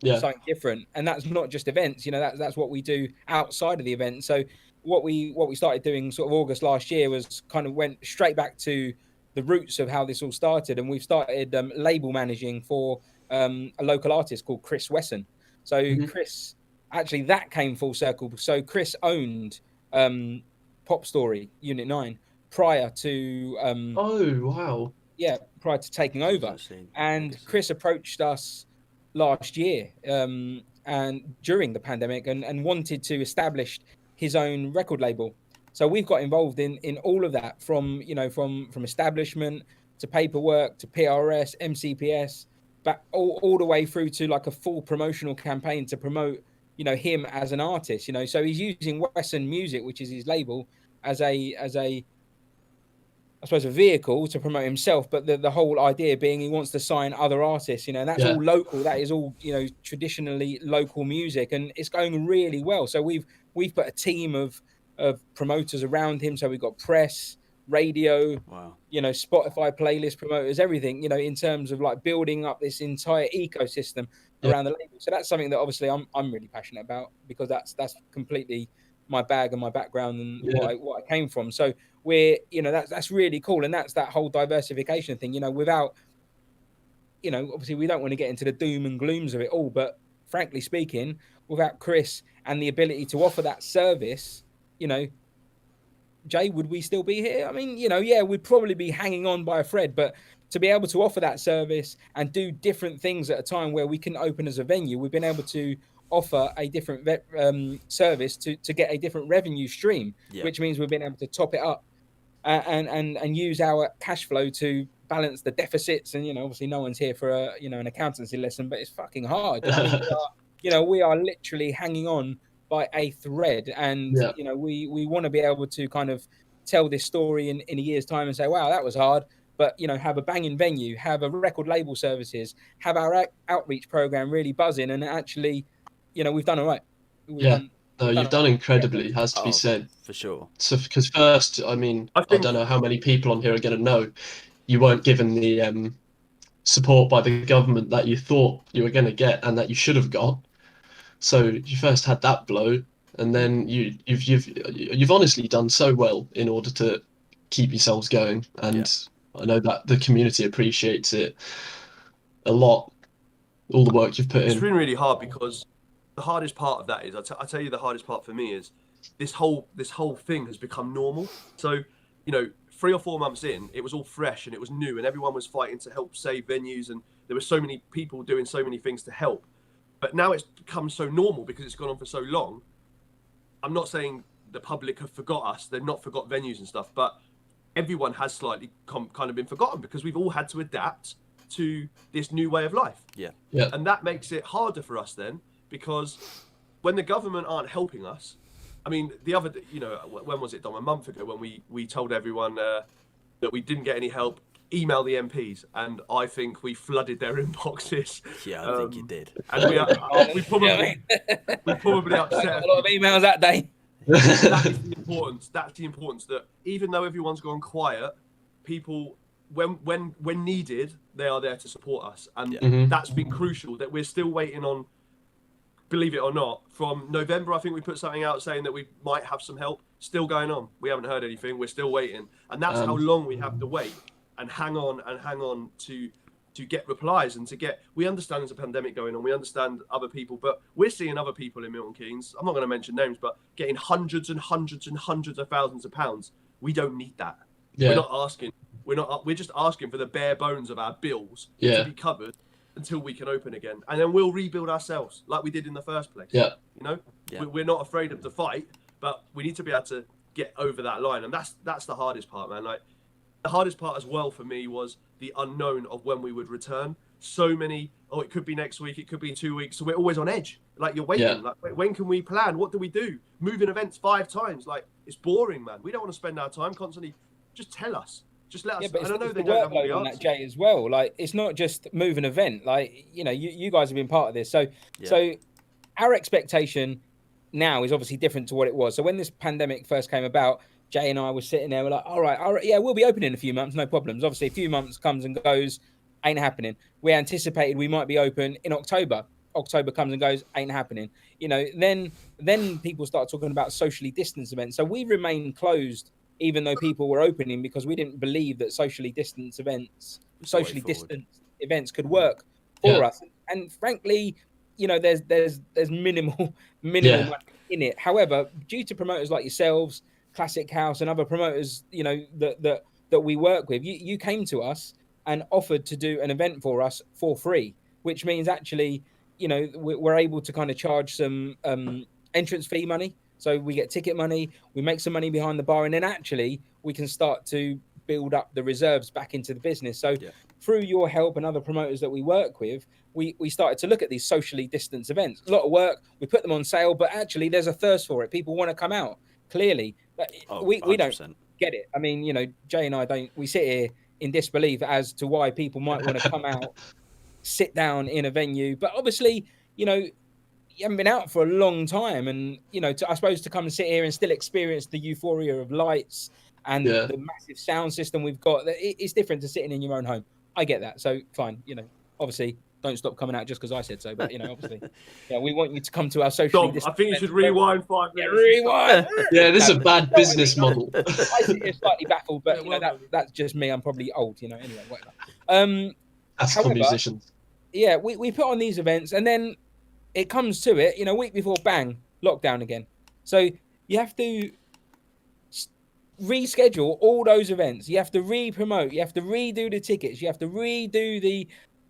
something different, and that's not just events. That's what we do outside of the event. So what we started doing sort of August last year was kind of went straight back to the roots of how this all started, and we've started label managing for a local artist called Chris Wesson. So Chris, actually that came full circle. So Chris owned Pop Story Unit 9 prior to prior to taking over, and Chris approached us last year and during the pandemic and wanted to establish his own record label. So we've got involved in all of that from establishment to paperwork to PRS, MCPS, but all the way through to like a full promotional campaign to promote him as an artist. So he's using Wesson Music, which is his label, as a I suppose a vehicle to promote himself, but the whole idea being he wants to sign other artists, and that's all local. That is all, traditionally local music, and it's going really well. So we've put a team of promoters around him. So we've got press, radio, Spotify playlist promoters, everything, in terms of like building up this entire ecosystem around the label. So that's something that obviously I'm really passionate about, because that's completely my bag and my background and what I came from. So we're, that's really cool. And that's that whole diversification thing, without, obviously we don't want to get into the doom and glooms of it all, but frankly speaking, without Chris and the ability to offer that service, Jay, would we still be here? I mean, we'd probably be hanging on by a thread, but to be able to offer that service and do different things at a time where we can open as a venue, we've been able to offer a different service to get a different revenue stream, which means we've been able to top it up and use our cash flow to balance the deficits. And obviously no one's here for an accountancy lesson, but it's fucking hard. We are literally hanging on by a thread, and we want to be able to kind of tell this story in a year's time and say, wow, that was hard, but have a banging venue, have a record label services, have our outreach program really buzzing, and actually we've done all right. You've done incredibly, has to be said, for sure. So because first, I don't know how many people on here are going to know you weren't given the support by the government that you thought you were going to get and that you should have got. So you first had that blow, and then you've honestly done so well in order to keep yourselves going, and I know that the community appreciates it a lot, all the work you've put in. It's been really hard, because the hardest part of that is, I'll tell you, the hardest part for me is this whole thing has become normal. So 3 or 4 months in, it was all fresh and it was new, and everyone was fighting to help save venues, and there were so many people doing so many things to help. But now it's become so normal because it's gone on for so long. I'm not saying the public have forgot us. They've not forgot venues and stuff, but everyone has slightly kind of been forgotten, because we've all had to adapt to this new way of life. Yeah. And that makes it harder for us then, because when the government aren't helping us, I mean, the other, when was it, Dom? A month ago, when we told everyone that we didn't get any help, email the MPs, and I think we flooded their inboxes. Yeah, I think you did. And we probably upset a lot of emails that day. That is the importance. That's the importance, that even though everyone's gone quiet, people, when needed, they are there to support us, and that's been crucial. That we're still waiting on, believe it or not, from November. I think we put something out saying that we might have some help. Still going on. We haven't heard anything. We're still waiting, and that's how long we have to wait and hang on to get replies and to get. We understand there's a pandemic going on. We understand other people, but we're seeing other people in Milton Keynes, I'm not going to mention names, but getting hundreds and hundreds and hundreds of thousands of pounds. We don't need that. We're not asking. We're just asking for the bare bones of our bills to be covered until we can open again, and then we'll rebuild ourselves like we did in the first place. We're not afraid of the fight, but we need to be able to get over that line, and that's the hardest part, man. Like, the hardest part as well for me was the unknown of when we would return. So many, it could be next week, it could be 2 weeks. So we're always on edge. Like, you're waiting. Like, when can we plan? What do we do? Moving events 5 times. Like, it's boring, man. We don't want to spend our time constantly. Just tell us. Just let us. But I don't know. it's They the don't have all workload the on answers. that, Jay, as well. Like, it's not just move an event. Like, you guys have been part of this. So our expectation now is obviously different to what it was. So when this pandemic first came about, Jay and I were sitting there, we're like, all right, yeah, we'll be open in a few months, no problems. Obviously, a few months comes and goes, ain't happening. We anticipated we might be open in October. October comes and goes, ain't happening. Then people start talking about socially distanced events. So we remained closed, even though people were opening, because we didn't believe that socially distanced events could work for us. And frankly, there's minimal money in it. However, due to promoters like yourselves, Classic House, and other promoters, that we work with, you came to us and offered to do an event for us for free, which means actually, we're able to kind of charge some entrance fee money. So we get ticket money, we make some money behind the bar, and then actually we can start to build up the reserves back into the business. So through your help and other promoters that we work with, we started to look at these socially distanced events. A lot of work, we put them on sale, but actually there's a thirst for it. People want to come out, clearly. But we don't get it. I mean, Jay and I we sit here in disbelief as to why people might want to come out, sit down in a venue. But obviously, you haven't been out for a long time, and I suppose to come and sit here and still experience the euphoria of lights and the massive sound system we've got, it's different to sitting in your own home. I get that. So fine, obviously don't stop coming out just because I said so. But obviously, we want you to come to our social. I think you should rewind 5 minutes. Rewind. This is a bad business model. I sit here slightly baffled, but that's just me. I'm probably old, anyway, whatever. However, musicians. Yeah, we put on these events, and then it comes to it, a week before, bang, lockdown again. So you have to reschedule all those events. You have to re-promote. You have to redo the tickets. You have to redo the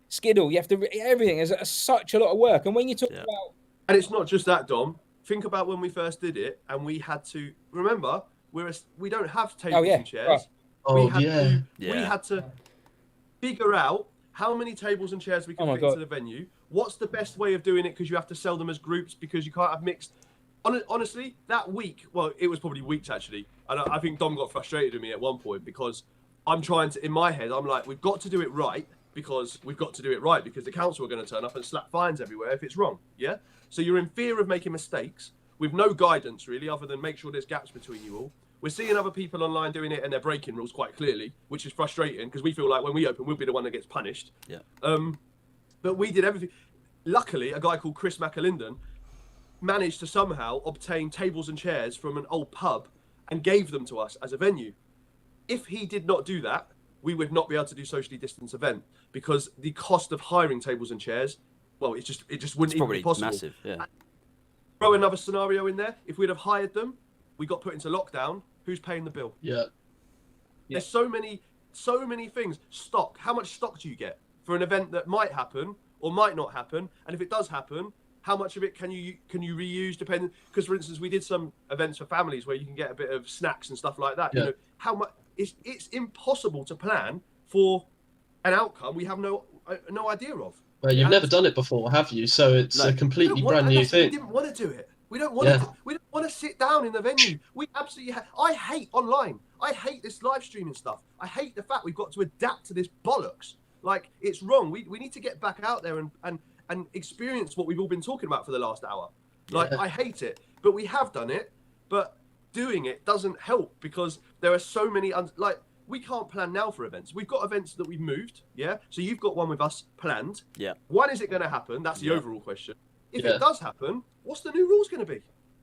schedule. You have to everything. Is such a lot of work. And when you talk about, and it's not just that, Dom. Think about when we first did it, and we had to remember we don't have tables and chairs. Right. We had to figure out how many tables and chairs we could fit into the venue. What's the best way of doing it? Because you have to sell them as groups, because you can't have mixed. Honestly, that week, it was probably weeks actually. And I think Dom got frustrated with me at one point, because I'm trying to, in my head, I'm like, we've got to do it right, because the council are going to turn up and slap fines everywhere if it's wrong. Yeah. So you're in fear of making mistakes with no guidance really, other than make sure there's gaps between you all. We're seeing other people online doing it and they're breaking rules quite clearly, which is frustrating, because we feel like when we open, we'll be the one that gets punished. Yeah. But we did everything. Luckily, a guy called Chris McAlinden managed to somehow obtain tables and chairs from an old pub and gave them to us as a venue. If he did not do that, we would not be able to do socially distanced event, because the cost of hiring tables and chairs, it just wouldn't even be possible. Massive, yeah. Throw another scenario in there. If we'd have hired them, we got put into lockdown. Who's paying the bill? Yeah. There's so many things. Stock. How much stock do you get for an event that might happen or might not happen? And if it does happen, how much of it can you reuse? Depending, because for instance, we did some events for families where you can get a bit of snacks and stuff like that. Yeah. How much? It's impossible to plan for an outcome we have no idea of. Well, you've never done it before, have you? So it's a completely brand new thing. We didn't want to do it. We don't want to. We don't want to sit down in the venue. We absolutely. I hate online. I hate this live streaming stuff. I hate the fact we've got to adapt to this bollocks. Like, it's wrong. We need to get back out there and experience what we've all been talking about for the last hour. Like, I hate it, but we have done it. But doing it doesn't help, because there are so many we can't plan now for events. We've got events that we've moved. Yeah. So you've got one with us planned. Yeah. When is it going to happen? That's the overall question. If it does happen, what's the new rules going to be?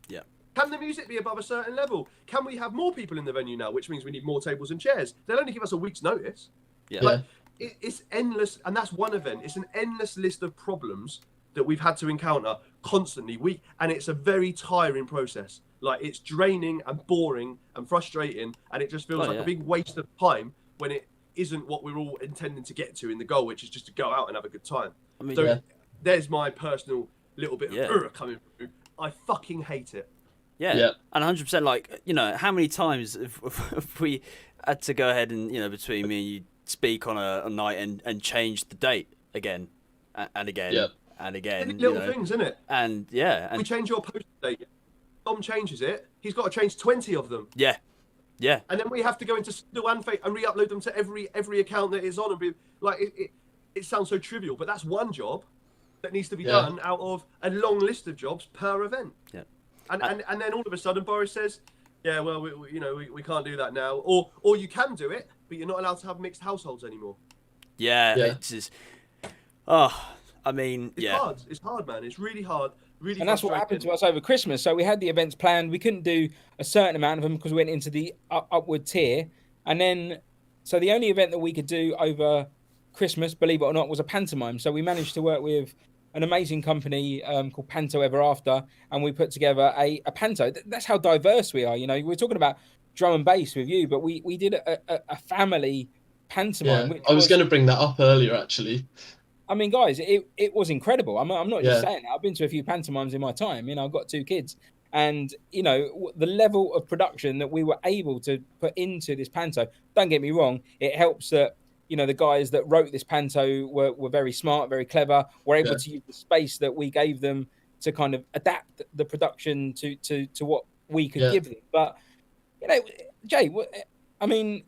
Yeah. Can the music be above a certain level? Can we have more people in the venue now, which means we need more tables and chairs? They'll only give us a week's notice. Yeah. It's endless, and that's one event. It's an endless list of problems that we've had to encounter constantly. And it's a very tiring process. Like, it's draining and boring and frustrating, and it just feels like a big waste of time when it isn't what we're all intending to get to in the goal, which is just to go out and have a good time. I mean, there's my personal little bit of coming through. I fucking hate it. Yeah. And 100%, like, you know, how many times if we had to go ahead and, you know, between me and you speak on a night and change the date again and again and again. Little things, isn't it? And and we change your post date. Dom changes it. He's got to change 20 of them. Yeah. And then we have to go into Still and Fake and re-upload them to every account that is on and be like, it sounds so trivial, but that's one job that needs to be done out of a long list of jobs per event. Yeah. And then all of a sudden Boris says, yeah, well, we can't do that now. Or you can do it, but you're not allowed to have mixed households anymore. Yeah. It's just, I mean, it's hard. It's hard, man. It's really hard. Really. And that's what happened to us over Christmas. So we had the events planned. We couldn't do a certain amount of them because we went into the upward tier. And then, so the only event that we could do over Christmas, believe it or not, was a pantomime. So we managed to work with an amazing company called Panto Ever After, and we put together a panto. That's how diverse we are. You know, we're talking about drum and bass with you, but we did a family pantomime. Yeah, I was going to bring that up earlier, actually. I mean, guys, it was incredible. I'm not just saying that. I've been to a few pantomimes in my time. You know, I've got 2 kids. And, you know, the level of production that we were able to put into this panto, don't get me wrong, it helps that, you know, the guys that wrote this panto were very smart, very clever, were able to use the space that we gave them to kind of adapt the production to what we could give them. But, you know, Jay, I mean,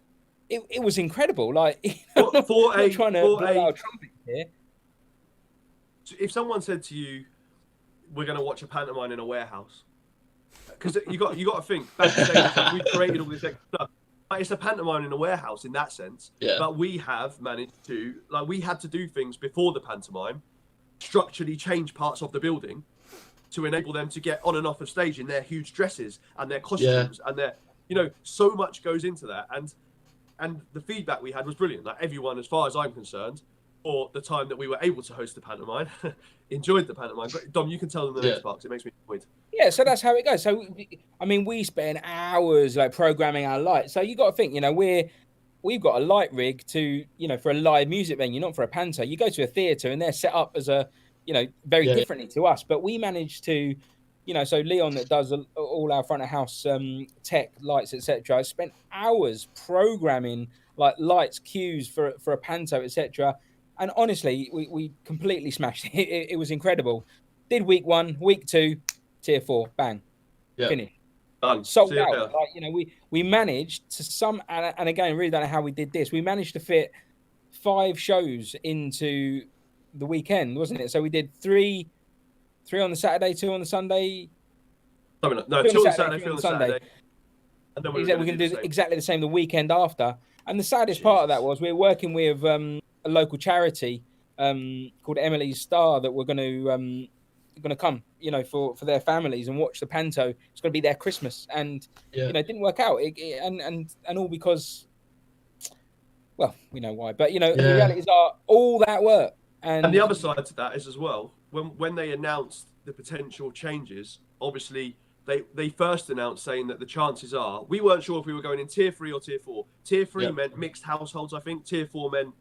it was incredible. Like, I'm not trying to blow our trumpet here. If someone said to you, we're going to watch a pantomime in a warehouse, because you got to think, back in the day, we created all this extra stuff. It's a pantomime in a warehouse in that sense, but we have managed to, like, we had to do things before the pantomime, structurally change parts of the building to enable them to get on and off of stage in their huge dresses and their costumes and their, you know, so much goes into that. And the feedback we had was brilliant. Like, everyone, as far as I'm concerned, or the time that we were able to host the pantomime, enjoyed the pantomime. But Dom, you can tell them the next part, 'cause it makes me annoyed. Yeah, so that's how it goes. So, I mean, we spend hours like programming our lights. So you got to think, you know, we've got a light rig to, you know, for a live music venue, not for a panto. You go to a theatre and they're set up as a, you know, very differently to us. But we managed to, you know, so Leon that does all our front of house tech, lights, etc., spent hours programming like lights, cues for a panto, etc. And honestly, we completely smashed it. It was incredible. Did week 1, week 2, tier 4, bang, finished. Done. Sold out. Like, you know, we managed to and again, really don't know how we did this. We managed to fit 5 shows into the weekend, wasn't it? So we did 3 on the Saturday, 2 on the Sunday. No, 2 on the Saturday, 3 on the Sunday. And then we're going to do exactly the same the weekend after. And the saddest part of that was we're working with a local charity called Emily's Star that we're going to come, you know, for their families and watch the panto. It's going to be their Christmas, and you know, it didn't work out. And all because, well, we know why. But you know, the realities are all that work. And the other side to that is as well, when they announced the potential changes, obviously they first announced saying that the chances are, we weren't sure if we were going in tier 3 or tier 4. Tier 3 meant mixed households, I think. Tier 4 meant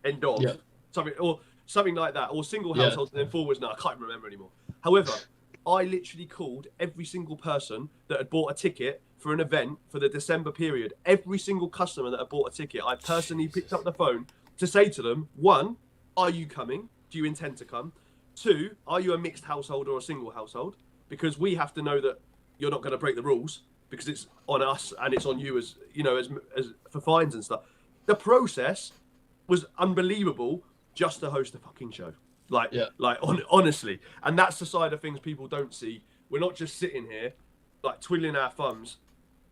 end of something like that, or single households, and then 4 was no, I can't remember anymore. However, I literally called every single person that had bought a ticket for an event for the December period. Every single customer that had bought a ticket, I personally picked up the phone to say to them, 1, are you coming? Do you intend to come? 2, are you a mixed household or a single household? Because we have to know that you're not going to break the rules, because it's on us and it's on you as, you know, as for fines and stuff. The process was unbelievable just to host a fucking show. Honestly. And that's the side of things people don't see. We're not just sitting here, like, twiddling our thumbs.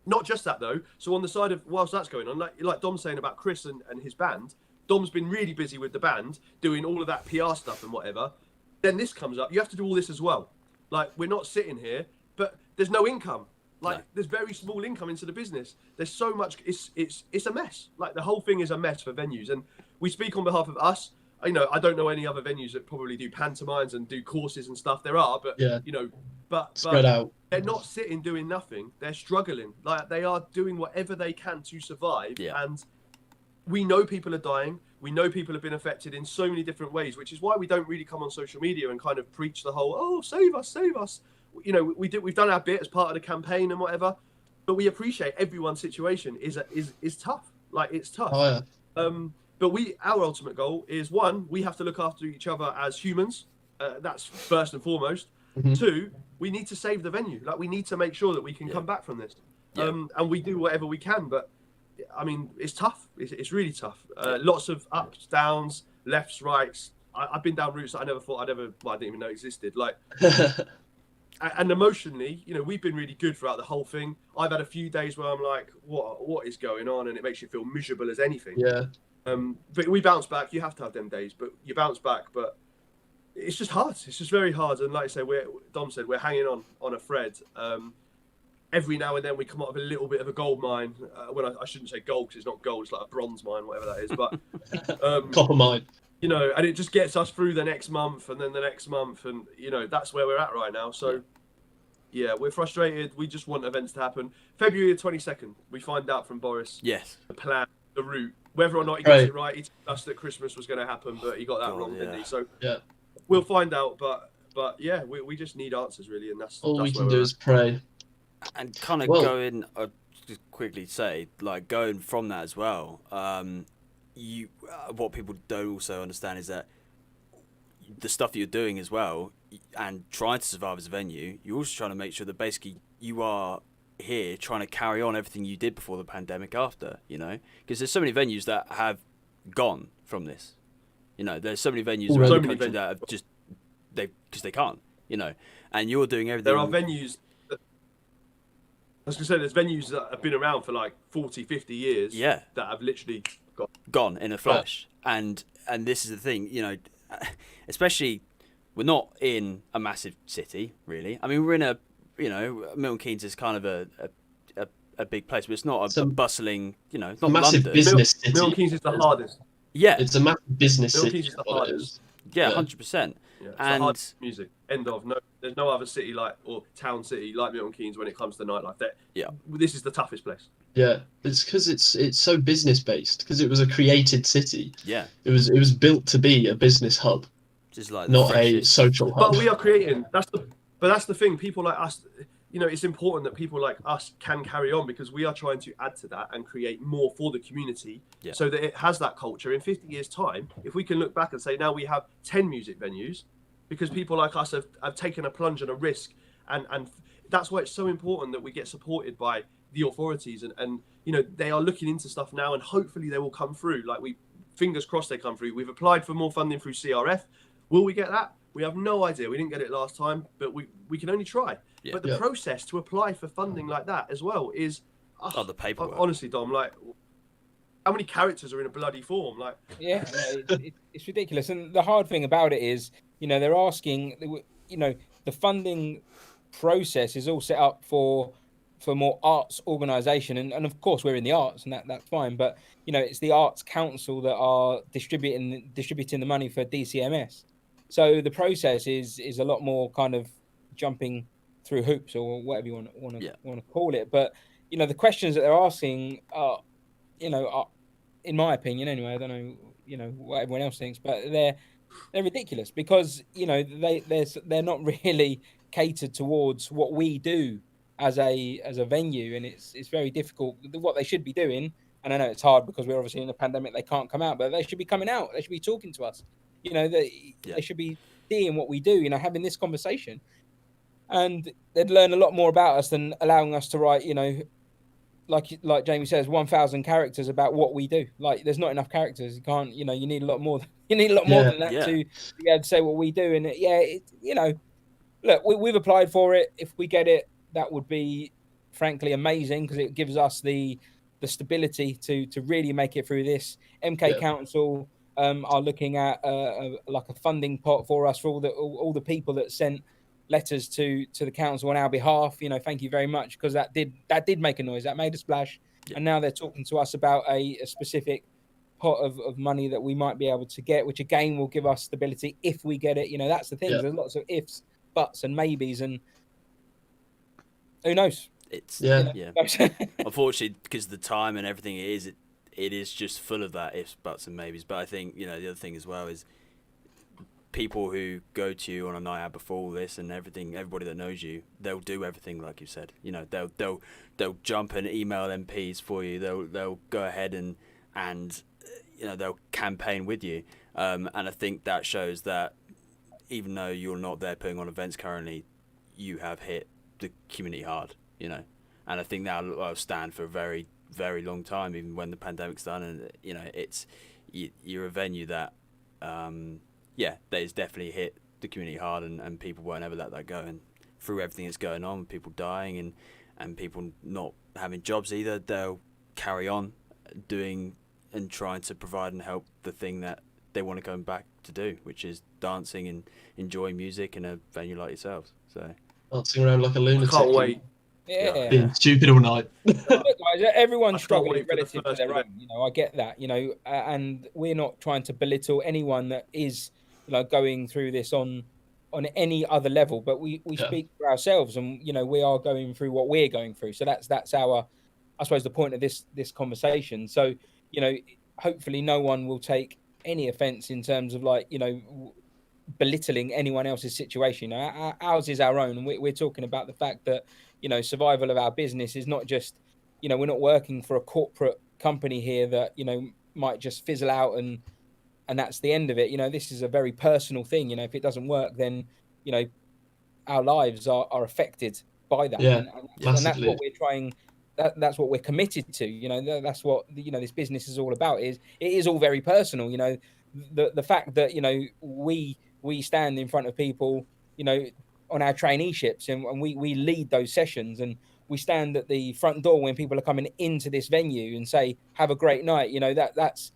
Not just that, though. So on the side of, whilst that's going on, like Dom's saying about Chris and his band, Dom's been really busy with the band, doing all of that PR stuff and whatever. Then this comes up. You have to do all this as well. Like, we're not sitting here, but there's no income. Like, there's very small income into the business. There's so much, it's a mess. Like, the whole thing is a mess for venues. And we speak on behalf of us. You know, I don't know any other venues that probably do pantomimes and do courses and stuff. There are, but, you know, but spread out. They're not sitting doing nothing. They're struggling. Like, they are doing whatever they can to survive. Yeah. And we know people are dying. We know people have been affected in so many different ways, which is why we don't really come on social media and kind of preach the whole, oh, save us, save us. you know, we've done our bit as part of the campaign and whatever, but we appreciate everyone's situation is tough. Like, it's tough. Oh, yeah. But our ultimate goal is, one, we have to look after each other as humans. That's first and foremost. Mm-hmm. Two, we need to save the venue. Like, we need to make sure that we can come back from this. And we do whatever we can. But I mean, it's tough. It's really tough. Lots of ups, downs, lefts, rights. I've been down routes that I never thought I didn't even know existed. Like, and emotionally, you know, we've been really good throughout the whole thing. I've had a few days where I'm like, what is going on? And it makes you feel miserable as anything. Yeah. But we bounce back. You have to have them days, but you bounce back. But it's just hard. It's just very hard. And like I say, Dom said, we're hanging on a thread. Every now and then we come out of a little bit of a gold mine. When I shouldn't say gold, because it's not gold, it's like a bronze mine, whatever that is. But copper mine. You know, and it just gets us through the next month and then the next month, and you know, that's where we're at right now. So yeah, we're frustrated. We just want events to happen. February 22nd, we find out from Boris. Yes. The plan, the route, whether or not he gets it right. He told us that Christmas was going to happen, but he got that wrong, didn't he? So we'll find out. But yeah, we just need answers really, and that's all we can do is pray. And kind of going, just quickly say, like, going from that as well. What people don't also understand is that the stuff that you're doing as well, and trying to survive as a venue, you're also trying to make sure that basically you are here trying to carry on everything you did before the pandemic after, you know, because there's so many venues that have gone from this, you know, there's so many venues around the country that have just because they can't, you know, and you're doing everything. There are venues I was going to say, there's venues that have been around for like 40, 50 years that have literally gone in a flash. And this is the thing, you know, especially we're not in a massive city, really. I mean, we're in Milton Keynes is kind of a big place, but it's not a bustling, you know, it's not massive London. Business city. Milton Keynes is the hardest. Yeah. It's a massive business Milton city. Keynes is the hardest. Yeah, 100%. Yeah, and hard music. End of. No, there's no other city or town city like Milton Keynes when it comes to nightlife. This is the toughest place. Yeah, it's because it's so business based. Because it was a created city. Yeah, it was built to be a business hub, just like not a social hub. But we are creating. That's the thing. People like us. You know, it's important that people like us can carry on because we are trying to add to that and create more for the community so that it has that culture. In 50 years' time, if we can look back and say now we have 10 music venues because people like us have taken a plunge and a risk. And that's why it's so important that we get supported by the authorities. And you know, they are looking into stuff now and hopefully they will come through. Like fingers crossed they come through. We've applied for more funding through CRF. Will we get that? We have no idea. We didn't get it last time, but we can only try. Yeah. But the process to apply for funding like that as well is the paperwork. Honestly, Dom, like how many characters are in a bloody form? Like it's ridiculous. And the hard thing about it is, you know, they're asking, you know, the funding process is all set up for more arts organisation, and of course we're in the arts, and that's fine. But you know, it's the Arts Council that are distributing the money for DCMS. So the process is a lot more kind of jumping through hoops or whatever you want to call it. But you know, the questions that they're asking are, you know, in my opinion anyway, I don't know, you know, what everyone else thinks, but they're ridiculous because, you know, they're not really catered towards what we do as a venue, and it's very difficult. What they should be doing, and I know it's hard because we're obviously in a pandemic, they can't come out, but they should be coming out. They should be talking to us. You know, they should be seeing what we do, you know, having this conversation. And they'd learn a lot more about us than allowing us to write, you know, like Jamie says, 1,000 characters about what we do. Like, there's not enough characters. You can't, you know, you need a lot more. You need a lot more than that to be able to say what we do. And you know, look, we've applied for it. If we get it, that would be, frankly, amazing because it gives us the stability to really make it through this. MK Council are looking at like a funding pot for us for all the people that sent letters to the council on our behalf. You know, thank you very much, because that did make a noise, that made a splash. And now they're talking to us about a specific pot of money that we might be able to get, which again will give us stability if we get it. You know, that's the thing. There's lots of ifs, buts and maybes, and who knows. It's unfortunately, because the time and everything it is just full of that ifs, buts and maybes. But I think, you know, the other thing as well is people who go to you on a night out before all this and everything, everybody that knows you, they'll do everything like you said. You know, they'll jump and email MPs for you. They'll go ahead and you know, they'll campaign with you. And I think that shows that even though you're not there putting on events currently, you have hit the community hard. You know, and I think that'll stand for a very, very long time, even when the pandemic's done. And you know, you're a venue that. That has definitely hit the community hard, and people won't ever let that go. And through everything that's going on, people dying and people not having jobs either, they'll carry on doing and trying to provide and help the thing that they want to go back to do, which is dancing and enjoying music in a venue like yourselves. So dancing around like a lunatic. I can't wait. Yeah. Being stupid all night. Look, guys, everyone's struggling relative to their event. own. You know, I get that. You know, and we're not trying to belittle anyone that is, you know, going through this on any other level. But we speak for ourselves, and you know, we are going through what we're going through. So that's our, I suppose, the point of this conversation. So, you know, hopefully, no one will take any offence in terms of like, you know, belittling anyone else's situation. You know, ours is our own, and we're talking about the fact that, you know, survival of our business is not just, you know, we're not working for a corporate company here that, you know, might just fizzle out and that's the end of it. You know, this is a very personal thing. You know, if it doesn't work, then, you know, our lives are affected by that. Yeah, and that's what we're trying. That's what we're committed to. You know, that's what, you know, this business is all about. It is all very personal. You know, the fact that, you know, we stand in front of people, you know, on our traineeships, and we lead those sessions, and we stand at the front door when people are coming into this venue and say, have a great night. You know, that's,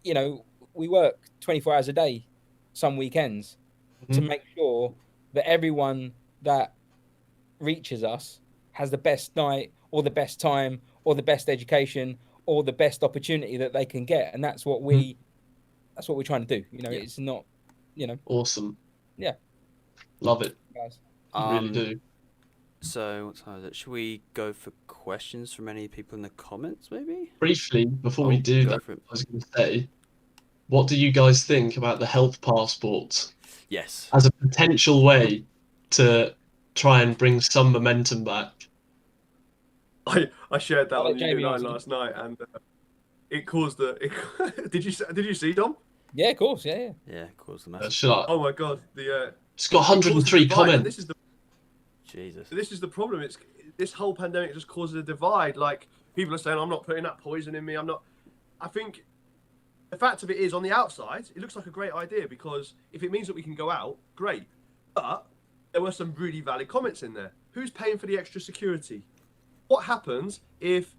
you know, we work 24 hours a day, some weekends, to make sure that everyone that reaches us has the best night or the best time or the best education or the best opportunity that they can get. And that's what we're trying to do. You know, it's not, you know. Awesome. Yeah. Love it. Guys. Really do. So what time is it? Should we go for questions from any people in the comments, maybe? Briefly, before we do that, I was going to say, what do you guys think about the health passport? Yes. As a potential way to try and bring some momentum back? I shared that on Unit 9 last night, and it caused did you see, Dom? Yeah, of course. Yeah, caused the message. Oh my god, it's got 103 comments. This is the Jesus. This is the problem. It's this whole pandemic just causes a divide. Like, people are saying, I'm not putting that poison in me. I think the fact of it is, on the outside, it looks like a great idea, because if it means that we can go out, great. But there were some really valid comments in there. Who's paying for the extra security? What happens if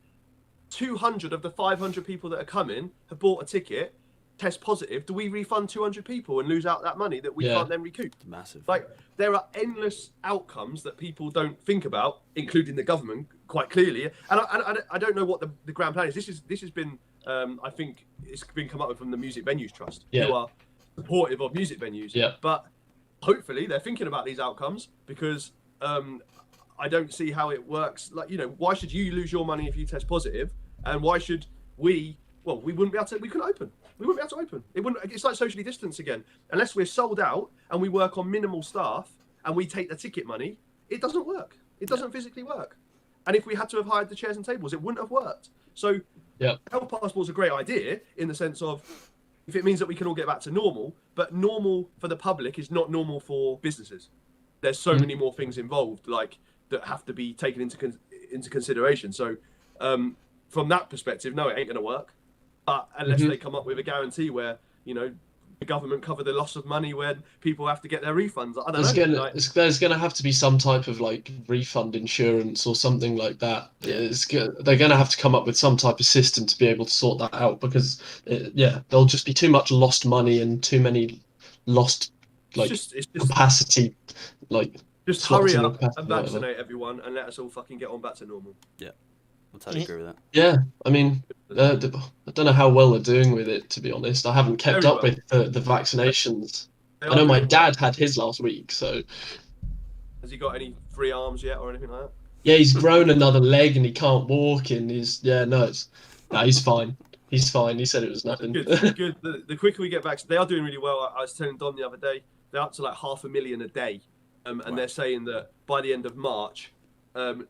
200 of the 500 people that are coming have bought a ticket, test positive? Do we refund 200 people and lose out that money that we can't then recoup? Massive. Like, there are endless outcomes that people don't think about, including the government, quite clearly. And I don't know what the grand plan is. This has been, I think it's been come up with from the Music Venues Trust, who are supportive of music venues. Yeah. But hopefully they're thinking about these outcomes, because I don't see how it works. Like, you know, why should you lose your money if you test positive? And why should we? Well, we wouldn't be able to. We couldn't open. We wouldn't be able to open. It wouldn't. It's like socially distance again. Unless we're sold out and we work on minimal staff and we take the ticket money, it doesn't work. It doesn't physically work. And if we had to have hired the chairs and tables, it wouldn't have worked. So, health passport's a great idea in the sense of, if it means that we can all get back to normal, but normal for the public is not normal for businesses. There's so many more things involved, like, that have to be taken into consideration. So, from that perspective, no, it ain't going to work. But unless they come up with a guarantee where, you know, the government cover the loss of money when people have to get their refunds. I don't know. There's going to have to be some type of like refund insurance or something like that. They're going to have to come up with some type of system to be able to sort that out, because there'll just be too much lost money and too many lost capacity. Like, just hurry up and vaccinate everyone and let us all fucking get on back to normal. Yeah. I totally agree with that. Yeah, I mean, I don't know how well they're doing with it, to be honest. I haven't kept up with the vaccinations. I know my dad had his last week, so... Has he got any free arms yet or anything like that? Yeah, he's grown another leg and he can't walk, and he's fine. He's fine. He said it was nothing. Good. The quicker we get back, they are doing really well. I was telling Don the other day, they're up to like 500,000 a day, and they're saying that by the end of March, out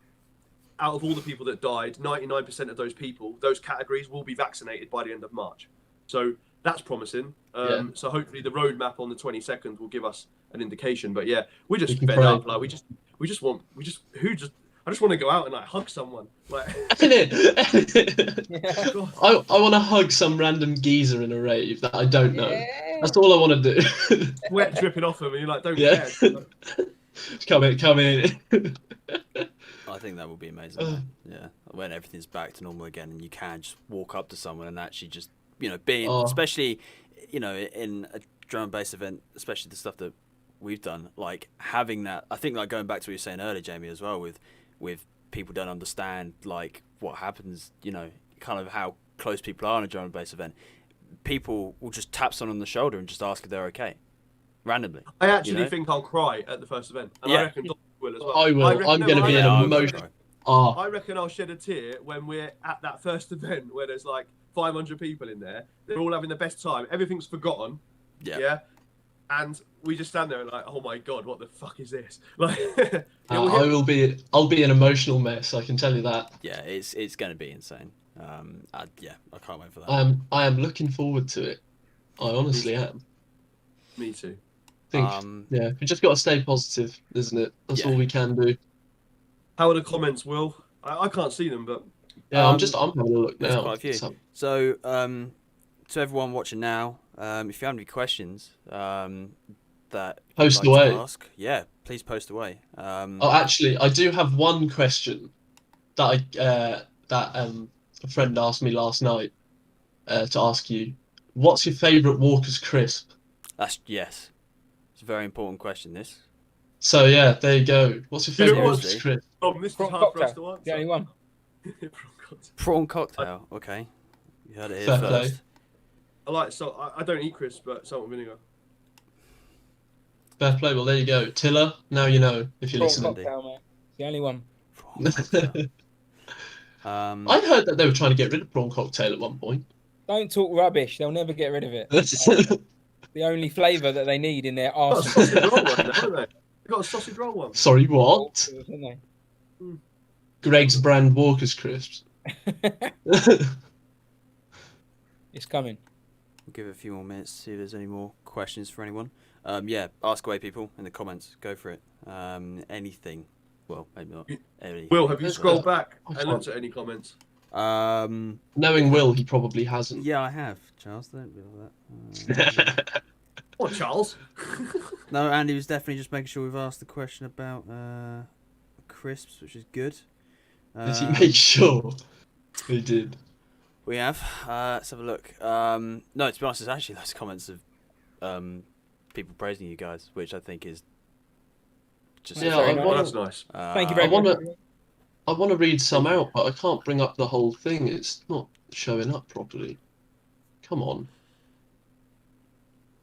of all the people that died, 99% of those people, those categories, will be vaccinated by the end of March. So that's promising. So hopefully the roadmap on the 22nd will give us an indication. But yeah, we're just fed up. Like I just want to go out and like hug someone. Like, I want to hug some random geezer in a rave that I don't know. That's all I want to do. Sweat dripping off him, and you're like, don't care. Come in. I think that would be amazing. Yeah, when everything's back to normal again, and you can just walk up to someone and actually just, being, especially, in a drum and bass event, especially the stuff that we've done, like having that. I think like going back to what you were saying earlier, Jamie, as well, with people don't understand like what happens, kind of how close people are in a drum and bass event. People will just tap someone on the shoulder and just ask if they're okay, randomly. I actually think I'll cry at the first event, and I reckon Don will as well. I will. I'm going to be an emotional. I reckon I'll shed a tear when we're at that first event where there's like 500 people in there. They're all having the best time. Everything's forgotten. Yeah. And we just stand there and like, oh my god, what the fuck is this? Like, I'll be an emotional mess. I can tell you that. Yeah, it's going to be insane. I can't wait for that. I am looking forward to it. I honestly am. Me too. I think, we just got to stay positive, isn't it? That's all we can do. How are the comments, Will? I can't see them, but I'm having a look now. Quite a few. So, to everyone watching now, if you have any questions that post you'd like away. To ask, please post away. Actually, I do have one question that a friend asked me last night to ask you. What's your favourite Walker's crisp? Yes. It's a very important question, this. So, there you go. What's your favourite Walker's crisp? This is hard for us to answer. The only one. Prawn cocktail. Okay. You heard it here Fair first. Play. I don't eat crisps, but salt and vinegar. Fair play. Well, there you go. Tiller, now you know if you're listening. Cocktail, mate. The only one. I heard that they were trying to get rid of prawn cocktail at one point. Don't talk rubbish. They'll never get rid of it. The only flavour that they need in their arsenal. They've got a sausage roll one. Sorry, what? Greg's brand Walker's crisps. It's coming. We'll give it a few more minutes to see if there's any more questions for anyone. Ask away, people, in the comments. Go for it. Anything. Well, maybe not. Will, have you scrolled back and looked at any comments? Knowing Will, he probably hasn't. Yeah, I have. Charles, don't be like that. What, Charles? No, Andy was definitely just making sure we've asked the question about crisps, which is good. Did he make sure? He did. We have. Let's have a look. No, to be honest, there's actually loads of comments of people praising you guys, which I think is just that's nice. Thank you very much. I want to read some out, but I can't bring up the whole thing. It's not showing up properly. Come on.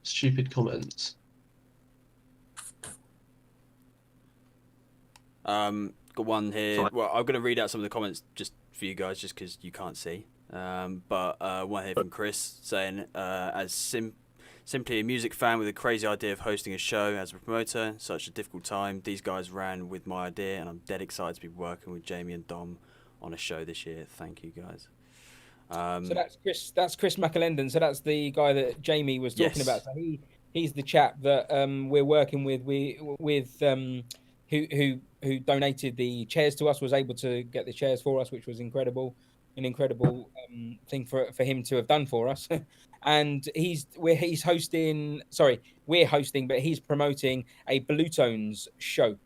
Stupid comments. Got one here. Sorry. Well, I'm going to read out some of the comments just for you guys, just because you can't see. But one here from Chris saying, simply a music fan with a crazy idea of hosting a show as a promoter, such a difficult time. These guys ran with my idea, and I'm dead excited to be working with Jamie and Dom on a show this year. Thank you, guys. So that's Chris. That's Chris McAlendon. So that's the guy that Jamie was talking about. So he's the chap that we're working with. Who donated the chairs to us, was able to get the chairs for us, which was incredible. An incredible thing for him to have done for us. And we're hosting, but he's promoting a Blue Tones show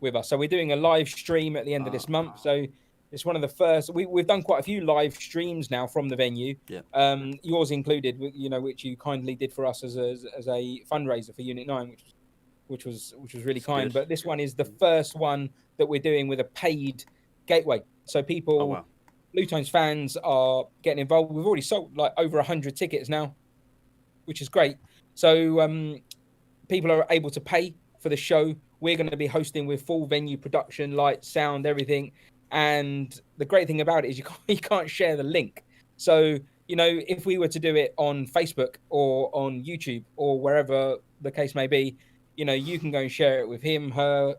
with us. So we're doing a live stream at the end of this month. So it's one of the first. We've done quite a few live streams now from the venue. Yeah. Yours included, which you kindly did for us as a fundraiser for Unit 9, which was really kind. Good. But this one is the first one that we're doing with a paid gateway. So people. Oh, wow. Blue Tones fans are getting involved. We've already sold like over 100 tickets now, which is great. So people are able to pay for the show. We're going to be hosting with full venue production, lights, sound, everything. And the great thing about it is you can't share the link. So you know, if we were to do it on Facebook or on YouTube or wherever the case may be, you know, you can go and share it with him, her,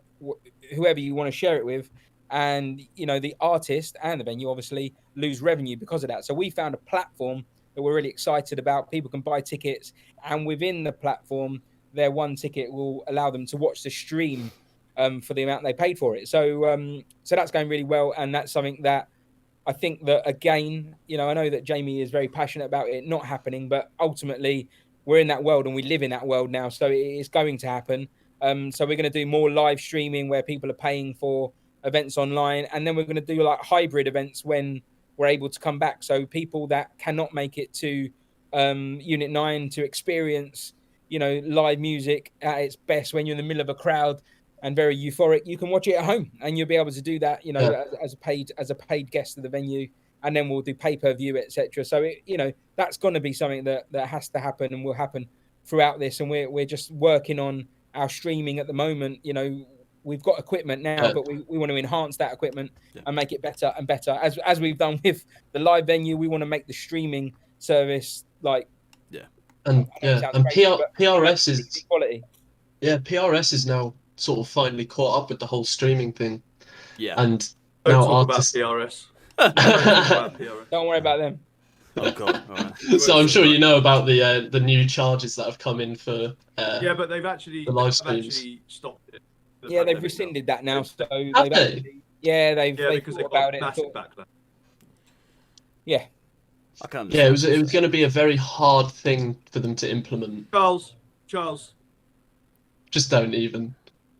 whoever you want to share it with. And, you know, the artist and the venue obviously lose revenue because of that. So we found a platform that we're really excited about. People can buy tickets, and within the platform, their one ticket will allow them to watch the stream for the amount they paid for it. So so that's going really well. And that's something that I think that, again, you know, I know that Jamie is very passionate about it not happening, but ultimately we're in that world and we live in that world now. So it is going to happen. So we're going to do more live streaming where people are paying for events online. And then we're going to do like hybrid events when we're able to come back. So people that cannot make it to Unit 9 to experience, you know, live music at its best when you're in the middle of a crowd and very euphoric, you can watch it at home, and you'll be able to do that, you know, as a paid guest of the venue, and then we'll do pay-per-view, etc. So it, you know, that's going to be something that has to happen and will happen throughout this. And we're just working on our streaming at the moment. You know, we've got equipment now, but we want to enhance that equipment and make it better and better. As we've done with the live venue, we want to make the streaming service like PRS is quality. Yeah, PRS is now sort of finally caught up with the whole streaming thing. Yeah. And Don't now talk artists about PRS. Don't worry about them. Oh god. All right. So I'm sure you know about the new charges that have come in for but they've actually stopped it. Yeah, they've rescinded that now. So they've because they've got massive backlash. Yeah. I can't. Yeah, it was going to be a very hard thing for them to implement. Charles. Just don't even.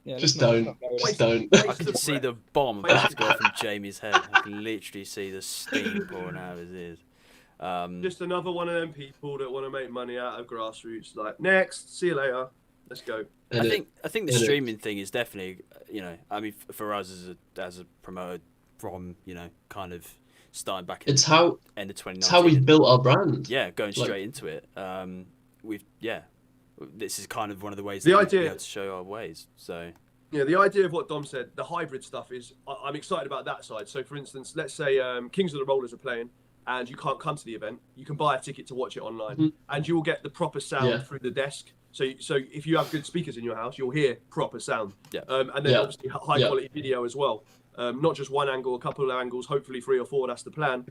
Yeah, just don't. I can see the bomb about to go from Jamie's head. I can literally see the steam pouring out of his ears. Just another one of them people that want to make money out of grassroots. Like, next, see you later. Let's go. I think the streaming thing is definitely, you know, I mean, for us as a promoter from, you know, kind of starting back in end of 2019. It's how we've built our brand. Yeah, going straight into it. This is kind of one of the ways that we have to show our ways. So yeah, the idea of what Dom said, the hybrid stuff is, I'm excited about that side. So for instance, let's say Kings of the Rollers are playing and you can't come to the event, you can buy a ticket to watch it online, and you will get the proper sound through the desk. So if you have good speakers in your house, you'll hear proper sound. Yeah. And then obviously high quality video as well. Not just one angle, a couple of angles, hopefully 3 or 4. That's the plan.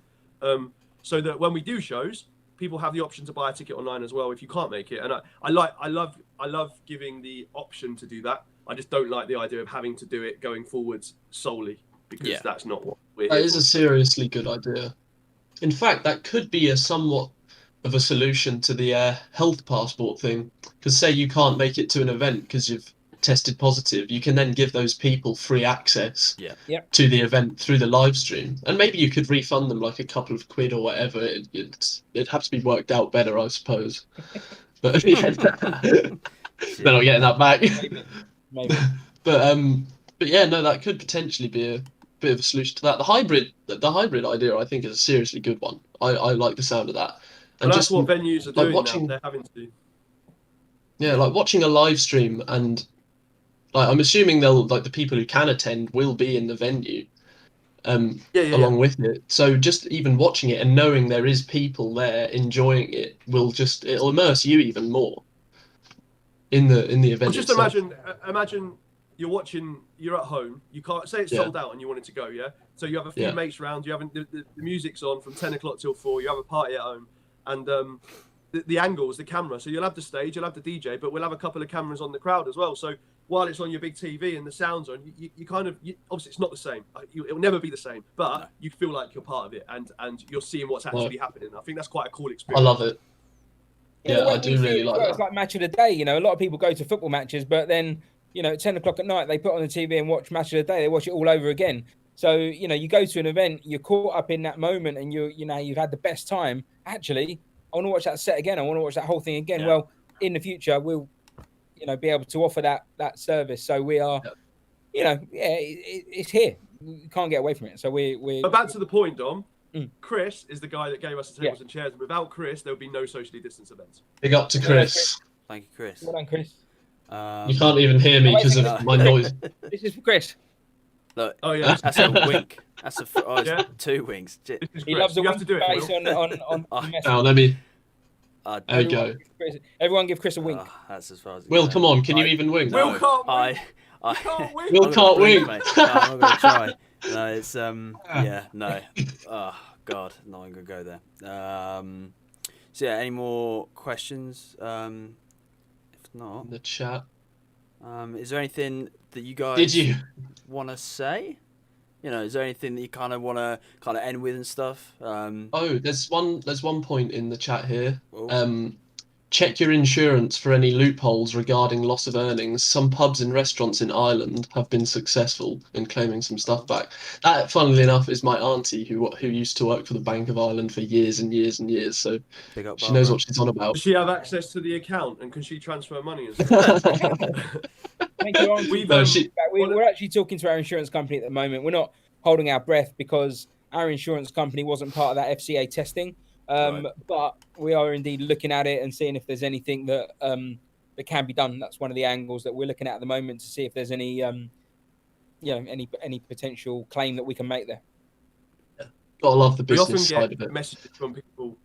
So that when we do shows, people have the option to buy a ticket online as well if you can't make it. And I love giving the option to do that. I just don't like the idea of having to do it going forwards solely, because that's not what we're here That is a seriously good idea. In fact, that could be a somewhat of a solution to the health passport thing. Because say you can't make it to an event because you've tested positive, you can then give those people free access to the event through the live stream, and maybe you could refund them like a couple of quid or whatever. It'd have to be worked out better, I suppose. But they're not getting that back. Maybe. But yeah, no, that could potentially be a bit of a solution to that. The hybrid idea, I think, is a seriously good one. I like the sound of that. And that's what venues are doing now. They're having to. Yeah, like watching a live stream, and like I'm assuming the people who can attend will be in the venue, along with it. So just even watching it and knowing there is people there enjoying it it'll immerse you even more in the event. Well, just imagine you're at home, you can't say it's sold out and you want it to go, so you have a few mates round, you have the music's on from 10 o'clock till 4, you have a party at home, and the angles, the camera, so you'll have the stage, you'll have the DJ, but we'll have a couple of cameras on the crowd as well. So while it's on your big TV and the sound's on, you obviously it's not the same, it'll never be the same, but you feel like you're part of it, and you're seeing what's actually happening. I think that's quite a cool experience. I love it. Yeah, I do really like that. It's like match of the day, you know. A lot of people go to football matches, but then, you know, at 10 o'clock at night, they put on the TV and watch match of the day. They watch it all over again. So, you know, you go to an event, you're caught up in that moment, and you've had the best time. Actually, I want to watch that set again. I want to watch that whole thing again. Yeah. Well, in the future, we'll, you know, be able to offer that service. So we are, you know, it's here. You can't get away from it. So we're. But back to the point, Dom. Chris is the guy that gave us the tables and chairs. And without Chris, there would be no socially distanced events. Big up to Chris. Thank you, Chris. Well done, Chris. You can't even hear me because of my noise. This is for Chris. Look, Oh yeah, that's a wink. That's Yeah. 2 winks. He loves a You have wink to do it, face Will. on the message. Now let me. Uh, There we go. Everyone give Chris a wink. That's as far as. Will, come on, can you even wink? No, Will can't wink. I Can't wink. Will I'm gonna can't blink, wink. mate. No, I'm not gonna try. No, it's yeah, no. Oh God, not even gonna go there. So yeah, any more questions? If not, In the chat. is there anything that you guys Did you? want to say? You know, is there anything that you kind of want to kind of end with and stuff? Oh, there's one point in the chat here. Oh. Check your insurance for any loopholes regarding loss of earnings. Some pubs and restaurants in Ireland have been successful in claiming some stuff back. That, funnily enough, is my auntie who used to work for the Bank of Ireland for years and years and years. So Big up she knows what she's on about. Does she have access to the account and can she transfer money and stuff? Thank you, Auntie. We're actually talking to our insurance company at the moment. We're not holding our breath because our insurance company wasn't part of that FCA testing. Right. But we are indeed looking at it and seeing if there's anything that that can be done. That's one of the angles that we're looking at the moment to see if there's any any potential claim that we can make there. Gotta love the We often business side of get it. messages from people.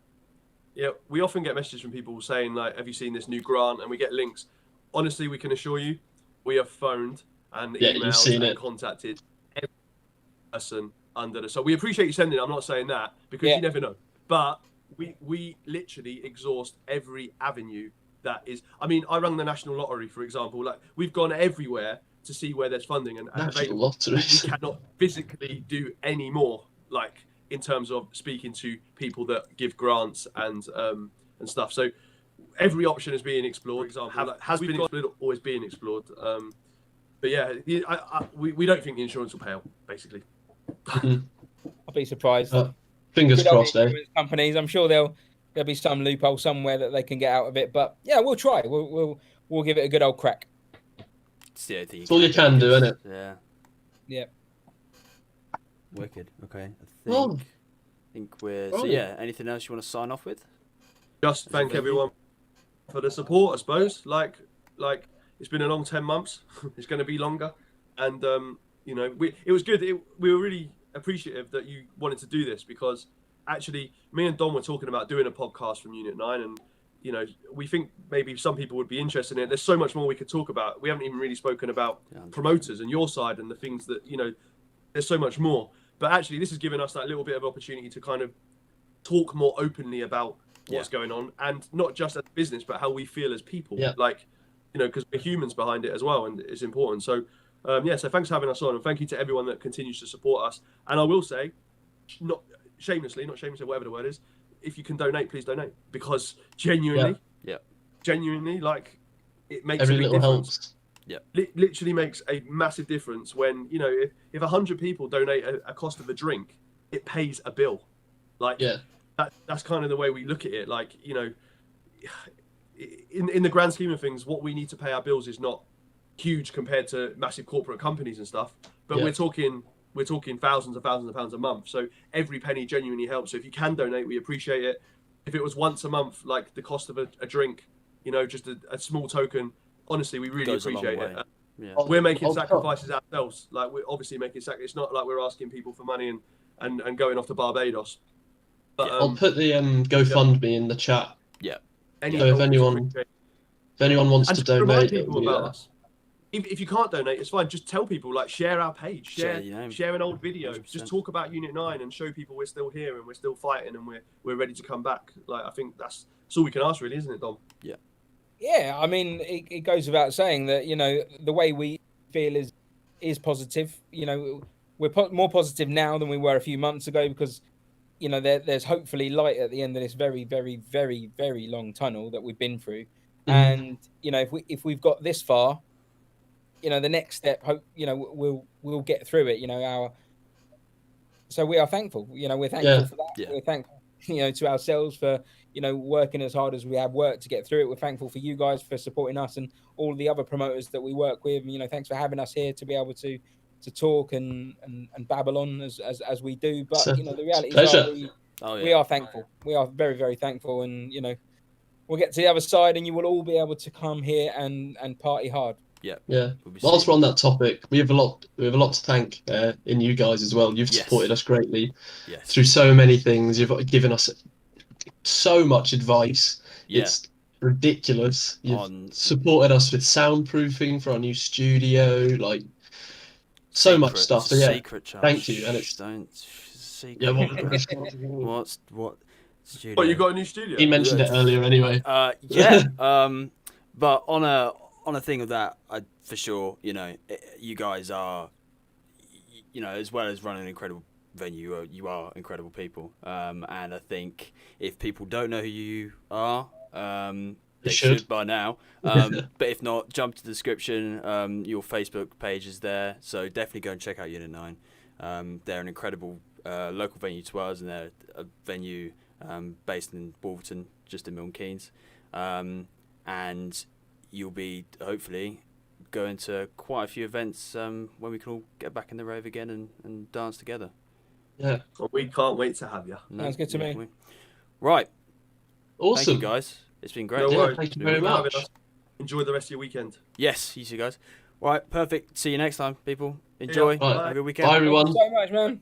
Yeah, we often get messages from people saying like, "Have you seen this new grant?" And we get links. Honestly, we can assure you, we have phoned and emailed and contacted every person under the. So we appreciate you sending it. I'm not saying that because you never know, but we literally exhaust every avenue that is. I mean, I run the National Lottery, for example. Like we've gone everywhere to see where there's funding and National Lottery. we cannot physically do any more. Like in terms of speaking to people that give grants and stuff. So every option is being explored. For example, has been explored, always being explored. But yeah, we don't think the insurance will pay out, basically. I'll be surprised. Fingers crossed, eh? Companies, I'm sure there'll be some loophole somewhere that they can get out of it. But yeah, we'll try. We'll give it a good old crack. It's all you can do, isn't it? Yeah. Yeah. Wicked. Okay. I think we're. So yeah. Anything else you want to sign off with? Just thank everyone for the support. I suppose. Like it's been a long 10 months. It's going to be longer, and you know, it was good. We were really appreciative that you wanted to do this because actually, me and Don were talking about doing a podcast from Unit 9, and you know, we think maybe some people would be interested in it. There's so much more we could talk about. We haven't even really spoken about promoters and your side and the things that, you know, there's so much more. But actually, this has given us that little bit of opportunity to kind of talk more openly about what's going on, and not just as a business, but how we feel as people. Yeah. Like, you know, because we're humans behind it as well, and it's important. So, so thanks for having us on, and thank you to everyone that continues to support us. And I will say, not shamelessly, whatever the word is, if you can donate, please donate, because genuinely, like, it makes every a big little difference. helps. Yeah, literally makes a massive difference when, you know, if 100 people donate a cost of a drink, it pays a bill. Like, that's kind of the way we look at it. Like, you know, in the grand scheme of things, what we need to pay our bills is not huge compared to massive corporate companies and stuff. But we're talking thousands of pounds a month. So every penny genuinely helps. So if you can donate, we appreciate it. If it was once a month, like the cost of a drink, you know, just a small token, honestly, we really appreciate it. We're making sacrifices ourselves. Like, we're obviously making sacrifices. It's not like we're asking people for money and going off to Barbados. But, I'll put the GoFundMe in the chat. Yeah. So if anyone wants to donate, people about us. If you can't donate, it's fine. Just tell people, like, share our page, share an old video, 100%. Just talk about Unit 9 and show people we're still here and we're still fighting and we're ready to come back. Like, I think that's all we can ask, really, isn't it, Dom? Yeah. Yeah, I mean, it goes without saying that, you know, the way we feel is positive. You know, we're more positive now than we were a few months ago because, you know, there's hopefully light at the end of this very, very, very, very long tunnel that we've been through. And, you know, if we've got this far, you know, the next step, you know, we'll get through it. You know, so we are thankful. You know, we're thankful for that. Yeah. We're thankful, you know, to ourselves for, you know, working as hard as we have worked to get through it. We're thankful for you guys for supporting us and all the other promoters that we work with. You know, thanks for having us here to be able to talk and babble on as we do. But you know, the reality is we are thankful. We are very, very thankful, and you know, we'll get to the other side, and you will all be able to come here and party hard. Yeah. Whilst we're on that topic, we have a lot to thank in you guys as well. You've supported us greatly through so many things. You've given us so much advice. It's ridiculous. You've supported us with soundproofing for our new studio, like so much stuff. So thank you. And it's secret. What studio? But you got a new studio. He mentioned it earlier anyway. But on a thing of that, for sure, you guys are, as well as running an incredible venue, you are incredible people. And I think if people don't know who you are, they should by now. But if not, jump to the description. Your Facebook page is there, so definitely go and check out Unit 9. They're an incredible local venue to us, and they're a venue based in Wolverton, just in Milton Keynes. And you'll be hopefully going to quite a few events when we can all get back in the rave again and dance together. Yeah, well, we can't wait to have you. Sounds good to me. Right, awesome, thank you guys. It's been great. Thank you very much. Enjoy the rest of your weekend. Yes, you too, guys. Right, perfect. See you next time, people. Enjoy. Right. Have a good weekend. Bye, everyone. Thank you so much, man. Cheers.